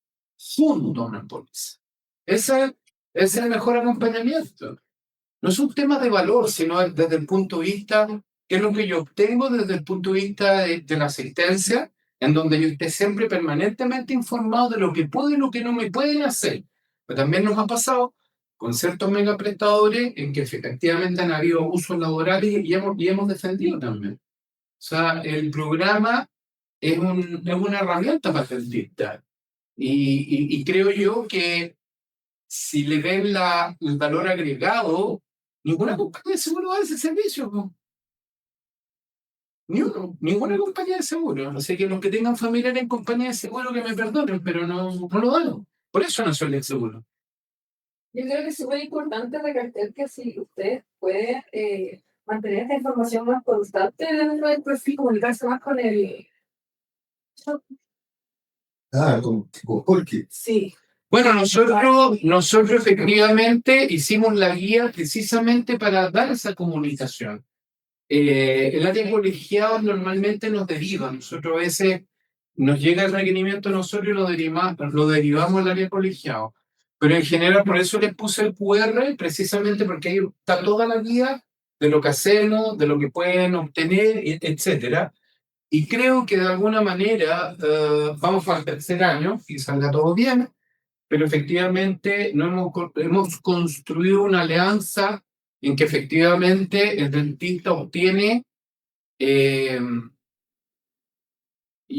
junto a una póliza. Ese es el mejor acompañamiento. No es un tema de valor, sino desde el punto de vista, ¿qué es lo que yo obtengo desde el punto de vista de la asistencia? En donde yo esté siempre permanentemente informado de lo que puedo y lo que no me pueden hacer. Pero también nos ha pasado con ciertos megaprestadores en que efectivamente han habido abusos laborales y hemos defendido también. O sea, el programa es una herramienta para el dentista. Y creo yo que si le ven el valor agregado, ninguna compañía de seguro da ese servicio. ¿No? Ni uno, ninguna compañía de seguro. Así que los que tengan familiares en compañía de seguro que me perdonen, pero no lo dan. Por eso no suele el seguro. Yo creo que es súper importante recalcar que si usted puede mantener esta información más constante dentro del perfil, comunicarse más con el... Con Jorge. Sí. Bueno, nosotros efectivamente hicimos la guía precisamente para dar esa comunicación. El área de colegiados normalmente nos deriva. Nosotros a veces nos llega el requerimiento a nosotros y lo derivamos al área de colegiados. Pero en general, por eso les puse el QR, precisamente porque ahí está toda la guía de lo que hacemos, de lo que pueden obtener, etc. Y creo que de alguna manera vamos al tercer año y salga todo bien, pero efectivamente no hemos construido una alianza en que efectivamente el dentista obtiene, y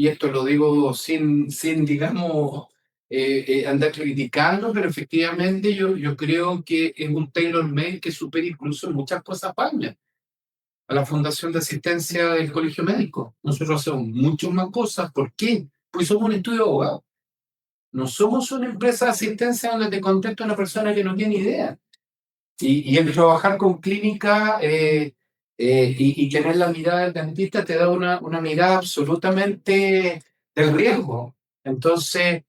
esto lo digo sin digamos, andar criticando, pero efectivamente yo creo que es un tailor-made que supera incluso en muchas cosas a la Fundación de Asistencia del Colegio Médico. Nosotros hacemos muchas más cosas. ¿Por qué? Porque somos un estudio de abogados. No somos una empresa de asistencia donde te contesta una persona que no tiene idea. Y el trabajar con clínica y tener la mirada del dentista te da una mirada absolutamente del riesgo. Entonces,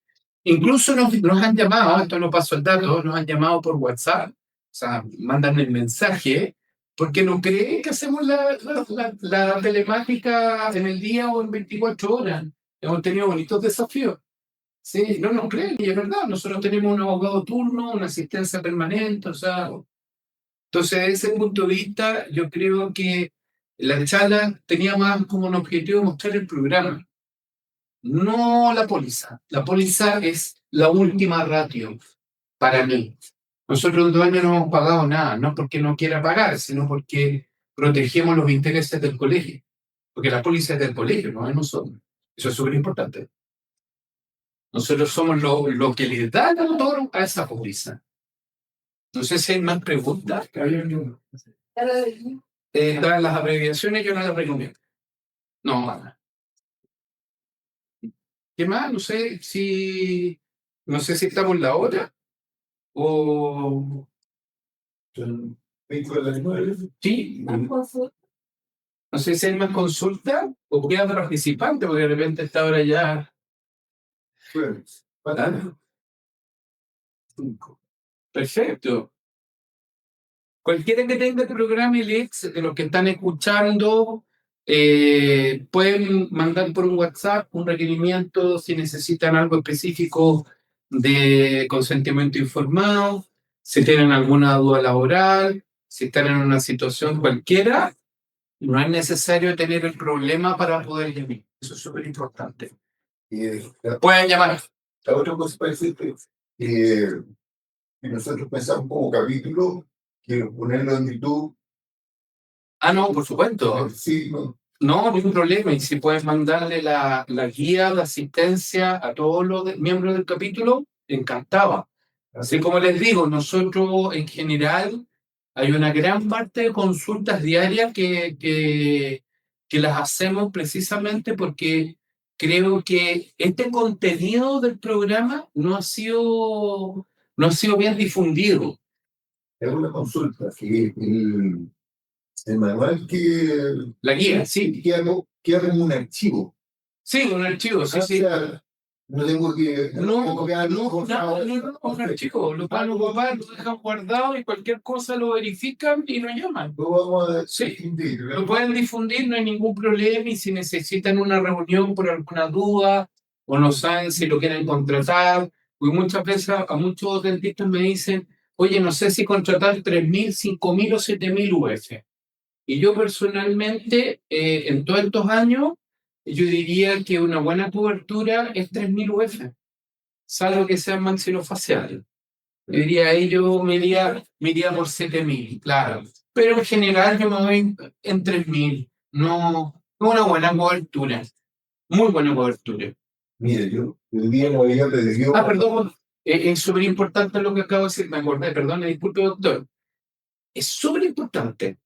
incluso nos han llamado, esto no pasó el dato, nos han llamado por WhatsApp, o sea, mandan el mensaje, porque no creen que hacemos la telemática en el día o en 24 horas. Hemos tenido bonitos desafíos. Sí, no nos creen, y es verdad, nosotros tenemos un abogado turno, una asistencia permanente, o sea, entonces desde ese punto de vista yo creo que la charla tenía más como un objetivo mostrar el programa, no la póliza. La póliza es la última ratio para mí. Nosotros los dueños no hemos pagado nada, no porque no quiera pagar, sino porque protegemos los intereses del colegio, porque la póliza es del colegio, no es nosotros. Eso es súper importante. Nosotros somos lo que le da el autor a esa póliza. No sé si hay más preguntas. Las abreviaciones yo no las recomiendo. No. ¿Qué más? No sé si No sé si estamos en la hora o... Son 20 de las 9. Sí, Consulta. no sé si hay más consulta o queda participante, porque de repente a esta hora ya... Jueves. Ah, 5. Perfecto. Cualquiera que tenga el programa Elix, de los que están escuchando, pueden mandar por un WhatsApp un requerimiento si necesitan algo específico de consentimiento informado, si tienen alguna duda laboral, si están en una situación cualquiera, no es necesario tener el problema para poder llamar. Eso es súper importante. Y la, Pueden llamar. la otra cosa parece que nosotros pensamos como capítulo que ponerlo en YouTube. Ah, no, por supuesto. Sí, no. No, ningún problema. Y si puedes mandarle la guía de asistencia a todos los miembros del capítulo, encantaba. Así como les digo, nosotros en general hay una gran parte de consultas diarias que las hacemos precisamente porque creo que este contenido del programa no ha sido bien difundido. Es una consulta. Que el manual La guía, sí. que hago un archivo. Sí, un archivo, sí, O sí. sea, no tengo que copiarlo, por favor. Un archivo, lo van a ocupar, lo dejan guardado y cualquier cosa lo verifican y lo llaman. Lo vamos a Sí. difundir, ¿verdad? Lo pueden difundir, no hay ningún problema, y si necesitan una reunión por alguna duda o no saben si lo quieren contratar, porque muchas veces a muchos dentistas me dicen, oye, no sé si contratar 3.000, 5.000 o 7.000 UF. Y yo personalmente, en todos estos años, yo diría que una buena cobertura es 3.000 UF, salvo que sean maxilofaciales. Yo diría ahí yo me iría por 7.000, claro. Pero en general yo me voy en 3.000. No, una buena cobertura. Muy buena cobertura. Mire, yo el día no había pedido. Ah, perdón. Es súper importante lo que acabo de decir. Me acordé, perdón, disculpe, doctor. Es súper importante.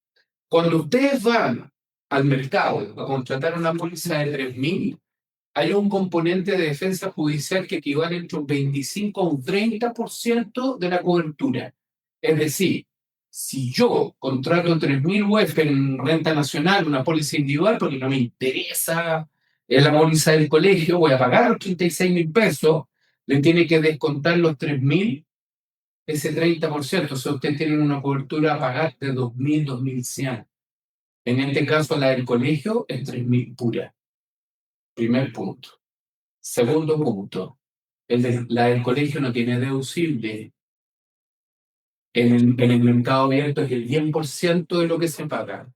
Cuando ustedes van al mercado a contratar una póliza de 3.000, hay un componente de defensa judicial que equivale entre un 25 a un 30% de la cobertura. Es decir, si yo contrato 3.000 UF en renta nacional, una póliza individual, porque no me interesa la póliza del colegio, voy a pagar los 36.000 pesos, le tiene que descontar los 3.000, ese 30%. O sea, ustedes tienen una cobertura a pagar de 2.000, 2.100. En este caso, la del colegio es 3.000 pura. Primer punto. Segundo punto, la del colegio no tiene deducible. En el mercado abierto es el 10% de lo que se paga.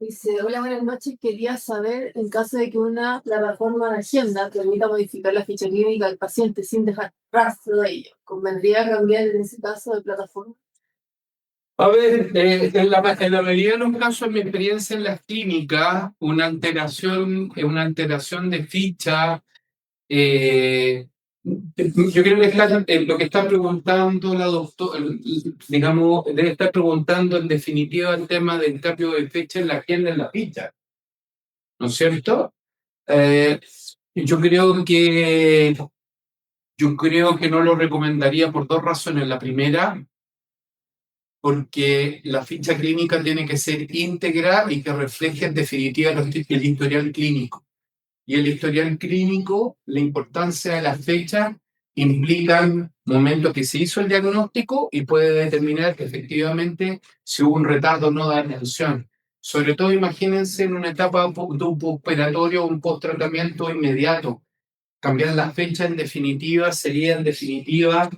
Dice, hola, buenas noches. Quería saber, en caso de que una plataforma de agenda permita modificar la ficha clínica del paciente sin dejar rastro de ello, ¿convendría cambiar en ese caso de plataforma? A ver, en la mayoría de los casos, en mi experiencia en las clínicas, una alteración de ficha, yo creo que lo que está preguntando la doctora, digamos, debe estar preguntando en definitiva el tema del cambio de fecha en la agenda en la ficha, ¿no es cierto? Eh, yo creo que no lo recomendaría por dos razones. La primera, porque la ficha clínica tiene que ser íntegra y que refleje en definitiva el historial clínico. Y el historial clínico, la importancia de las fechas implican momentos que se hizo el diagnóstico y puede determinar que efectivamente si hubo un retardo o no de atención. Sobre todo imagínense en una etapa de un postoperatorio o un posttratamiento inmediato. Cambiar la fecha en definitiva sería en definitiva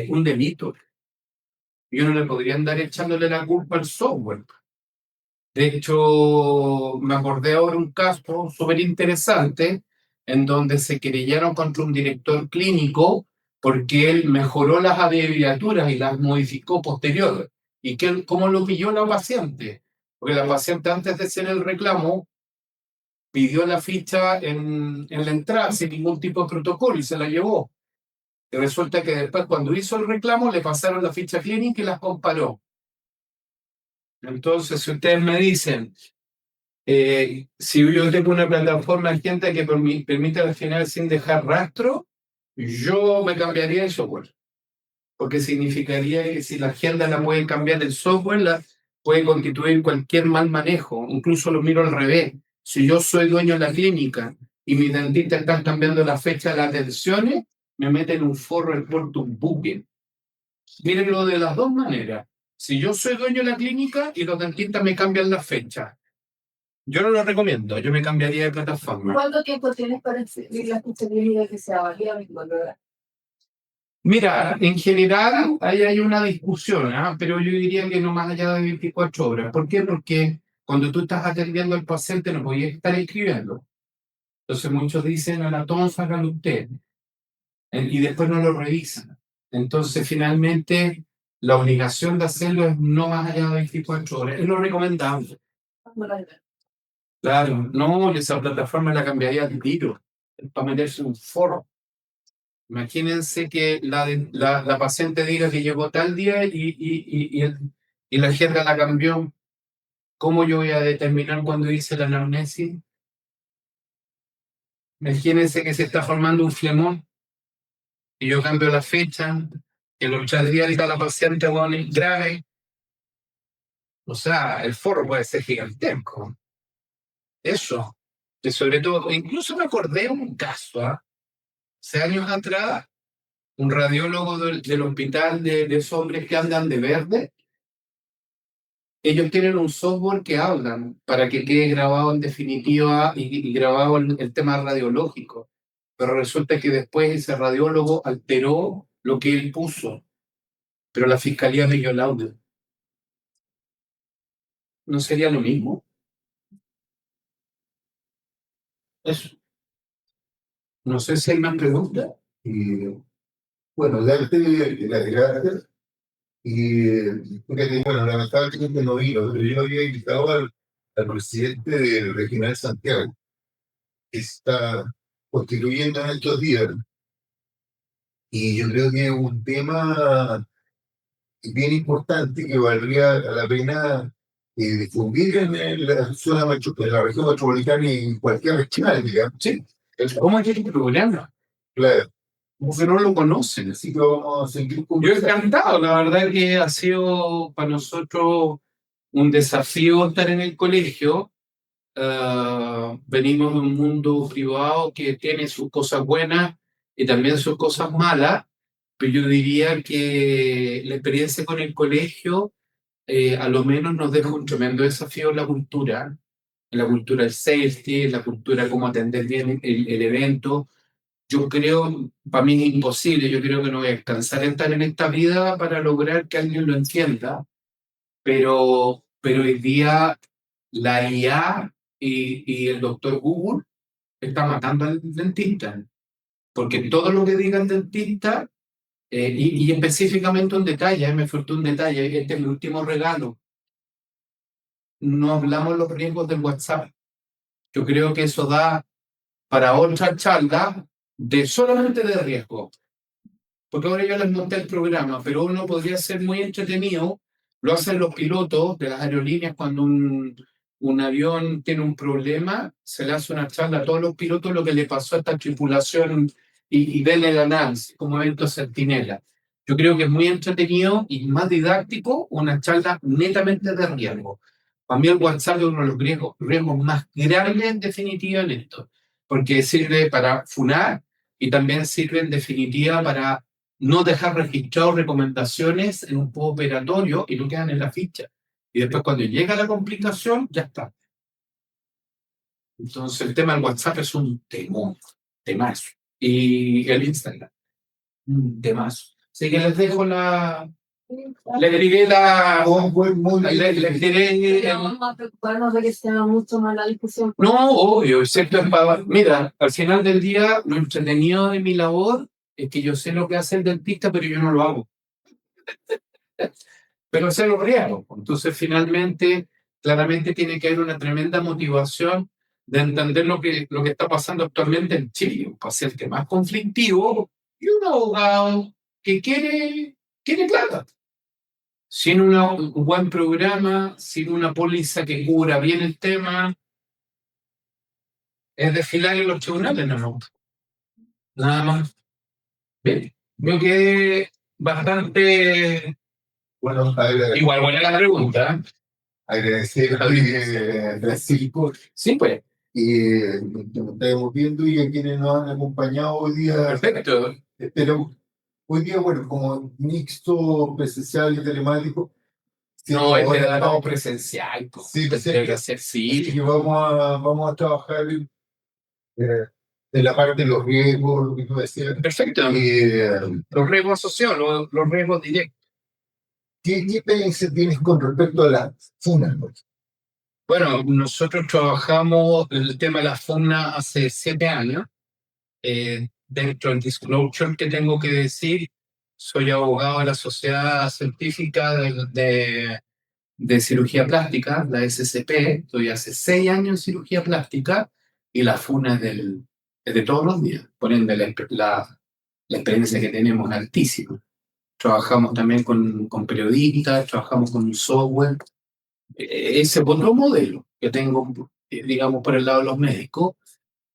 un delito. Y uno le podría andar echándole la culpa al software. De hecho, me acordé ahora un caso súper interesante en donde se querellaron contra un director clínico porque él mejoró las abreviaturas y las modificó posterior. ¿Y cómo lo pilló la paciente? Porque la paciente, antes de hacer el reclamo, pidió la ficha en la entrada sin ningún tipo de protocolo y se la llevó. Y resulta que después, cuando hizo el reclamo, le pasaron la ficha clínica y las comparó. Entonces, si ustedes me dicen, Si yo tengo una plataforma de gente que permite al final sin dejar rastro, yo me cambiaría el software. Porque significaría que si la agenda la pueden cambiar el software, la puede constituir cualquier mal manejo. Incluso lo miro al revés. Si yo soy dueño de la clínica y mis dentistas están cambiando la fecha de las atenciones, me meten un forro el puerto un buque. Mírenlo de las dos maneras. Si yo soy dueño de la clínica y los dentistas me cambian la fecha, yo no lo recomiendo, yo me cambiaría de plataforma. ¿Cuánto tiempo tienes para escribir la ficha clínica que sea válida 24 horas? Mira, en general ahí hay una discusión, pero yo diría que no más allá de 24 horas. ¿Por qué? Porque cuando tú estás atendiendo al paciente no podías estar escribiendo. Entonces muchos dicen, a la tonfa, hágalo usted. Y después no lo revisan. Entonces finalmente la obligación de hacerlo es no más allá de 24 horas. Es lo recomendable. Claro, no, esa plataforma la cambiaría de tiro. Para meterse un foro. Imagínense que la paciente diga que llegó tal día y la agenda la cambió. ¿Cómo yo voy a determinar cuándo hice la anamnesis? Imagínense que se está formando un flemón y yo cambio la fecha, que los 3 días está la paciente grave. O sea, el forro puede ser gigantesco. Eso. Y sobre todo, incluso me acordé de un caso, hace años atrás, un radiólogo del hospital de esos hombres que andan de verde. Ellos tienen un software que hablan para que quede grabado en definitiva y grabado el tema radiológico. Pero resulta que después ese radiólogo alteró lo que él puso, pero la fiscalía me dio el audio. ¿No sería lo mismo? Eso. No sé si hay más preguntas. Y bueno, darte las gracias. Y fíjate, bueno, lamentablemente no vino, pero yo había invitado al presidente del Regional Santiago, que está constituyendo en estos días. Y yo creo que es un tema bien importante que valdría la pena difundir en la zona en la región metropolitana y en cualquier regional, digamos. Sí. ¿Cómo es el programa? Claro. Porque no lo conocen. Así que vamos a seguir Yo conversando. encantado, la verdad que ha sido para nosotros un desafío estar en el colegio. Venimos de un mundo privado que tiene sus cosas buenas y también sus cosas malas, pero yo diría que la experiencia con el colegio a lo menos nos deja un tremendo desafío en la cultura del safety, en la cultura cómo atender bien el evento. Yo creo, para mí es imposible, yo creo que no voy a alcanzar a estar en esta vida para lograr que alguien lo entienda, pero hoy día la IA y el doctor Google está matando al dentista, porque todo lo que diga el dentista, y específicamente un detalle, me faltó un detalle, este es mi último regalo, no hablamos los riesgos del WhatsApp. Yo creo que eso da para otra charla de solamente de riesgo. Porque ahora ya les monté el programa, pero uno podría ser muy entretenido. Lo hacen los pilotos de las aerolíneas cuando un avión tiene un problema, se le hace una charla a todos los pilotos lo que le pasó a esta tripulación y ven el análisis como evento centinela. Yo creo que es muy entretenido y más didáctico una charla netamente de riesgo. Para mí el WhatsApp es uno de los riesgos más grandes en definitiva en esto, porque sirve para funar y también sirve en definitiva para no dejar registrados recomendaciones en un post operatorio y no quedan en la ficha. Y después cuando llega la complicación, ya está. Entonces el tema del WhatsApp es un temazo. Y el Instagram, un temazo. Así que les dejo les diré les diré... Vamos a preocuparnos de que sea mucho más la discusión. No, obvio, excepto mira, al final del día, lo entretenido de mi labor es que yo sé lo que hace el dentista, pero yo no lo hago. Pero sé los riesgos. Entonces, finalmente, claramente tiene que haber una tremenda motivación de entender lo que está pasando actualmente en Chile. Un paciente más conflictivo y un abogado que quiere plata. Sin un buen programa, sin una póliza que cubra bien el tema, es desfilar en los tribunales, no. Nada más. Bien. Yo quedé bastante. Bueno, Igual buena la pregunta. agradecer a Francisco Sí, pues. y nos estamos viendo y a quienes nos han acompañado hoy día. Perfecto. Pero hoy día, bueno, como mixto presencial y telemático. No, este era todo presencial. Sí, Tendría que ser, Así sí. que vamos a trabajar de la parte de los riesgos, lo que tú decías. Perfecto. Los riesgos asociados, los riesgos directos. ¿Qué experiencia tienes con respecto a las funas? Bueno, nosotros trabajamos el tema de la fauna hace 7 años. Dentro del disclosure que tengo que decir, soy abogado de la Sociedad Científica de Cirugía Plástica, la SCP. Estoy hace 6 años en cirugía plástica y la FUNA es de todos los días. Por ende, la experiencia que tenemos es altísima. Trabajamos también con periodistas, trabajamos con un software. Ese es otro modelo que tengo, digamos, por el lado de los médicos.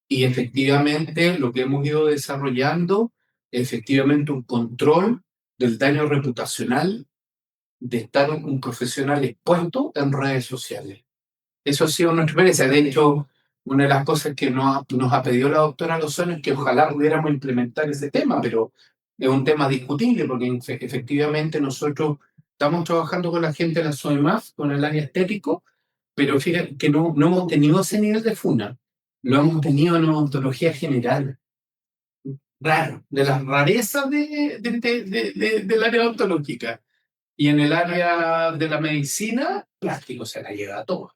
Y efectivamente lo que hemos ido desarrollando es efectivamente un control del daño reputacional de estar un profesional expuesto en redes sociales. Eso ha sido nuestra experiencia. De hecho, una de las cosas que nos ha pedido la doctora Lozano es que ojalá pudiéramos implementar ese tema, pero es un tema discutible porque efectivamente nosotros estamos trabajando con la gente de la SOEMAF, con el área estético, pero fíjate que no hemos tenido ese nivel de FUNA. Lo hemos tenido en odontología general. Raro, de las rarezas del área odontológica. Y en el área de la medicina, plástico se la lleva a todo.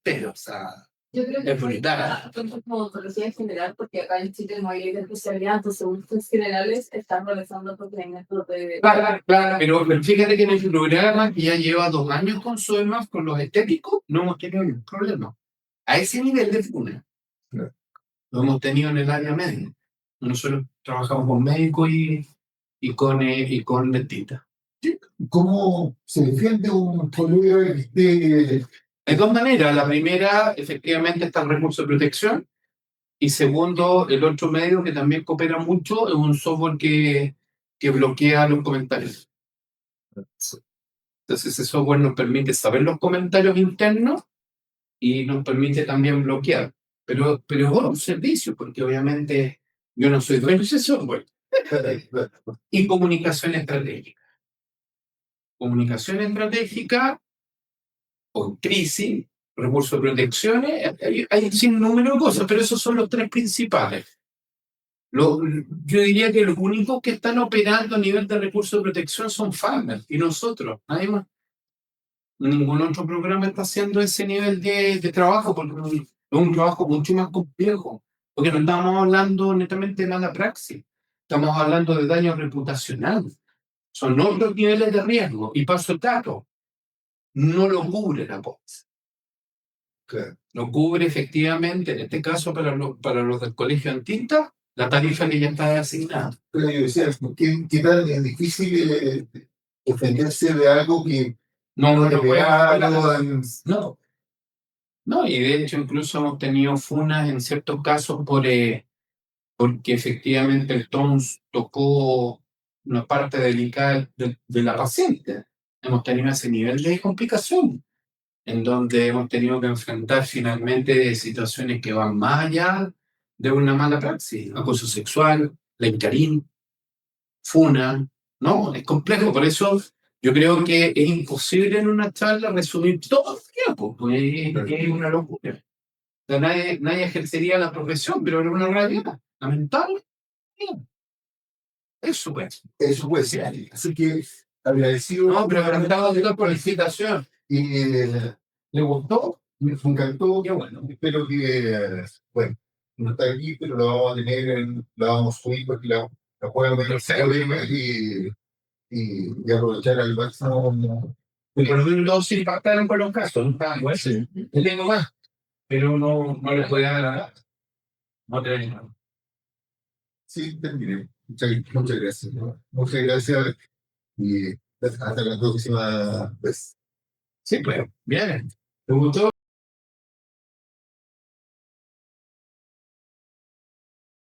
Pero, o sea, Yo creo que es brutal. tanto como odontología en general, porque acá en Chile no hay especialidad, entonces muchos generales están realizando procedimientos de... Claro, pero fíjate que en el programa que ya lleva 2 años con SOEMAS, con los estéticos, no hemos tenido ningún problema. A ese nivel de FUNA. Lo hemos tenido en el área médica. Nosotros trabajamos con médicos y con dentistas. ¿Cómo se defiende un colega que esté? Hay 2 maneras. La primera, efectivamente, está el recurso de protección. Y segundo, el otro medio que también coopera mucho es un software que bloquea los comentarios. Entonces, ese software nos permite saber los comentarios internos y nos permite también bloquear. Pero es un servicio, porque obviamente yo no soy dueño de ese software. Y comunicación estratégica. Comunicación estratégica o crisis, recursos de protecciones, hay un sinnúmero de cosas, pero esos son los 3 principales. Yo diría que los únicos que están operando a nivel de recursos de protección son Farmer y nosotros, nadie más. Ningún otro programa está haciendo ese nivel de trabajo porque es un trabajo mucho más complejo, porque no estamos hablando netamente de mala praxis, estamos hablando de daño reputacional. Son otros niveles de riesgo y paso el dato. No lo cubre la póliza. Claro. Lo cubre efectivamente, en este caso para los del colegio dentista, la tarifa que ya está asignada. Pero yo decía, ¿qué tan difícil defenderse de algo que No, es real? No, y de hecho incluso hemos tenido funas en ciertos casos porque efectivamente el TONS tocó una parte delicada de la paciente. Hemos tenido ese nivel de complicación, en donde hemos tenido que enfrentar finalmente situaciones que van más allá de una mala praxis, acoso sexual, leitarín, funa, ¿no? Es complejo, por eso yo creo que es imposible en una charla resumir todo el tiempo, porque es una locura. O sea, nadie ejercería la profesión, pero es una realidad lamentable. Eso pues. Eso puede ser. Así que agradecido. No, pero agradecido por la invitación. Y ¿Le gustó? me encantó. Qué bueno. Espero que, bueno, no está aquí, pero lo vamos a tener, la vamos a subir porque la puedan ver y aprovechar al máximo. Pero no se impactaron con los casos, no está bueno. Sí. Le tengo más, pero no les voy a dar no te digo. Sí, terminé. Muchas gracias. Muchas gracias y hasta la próxima vez. Sí, pues, bien. ¿Te gustó?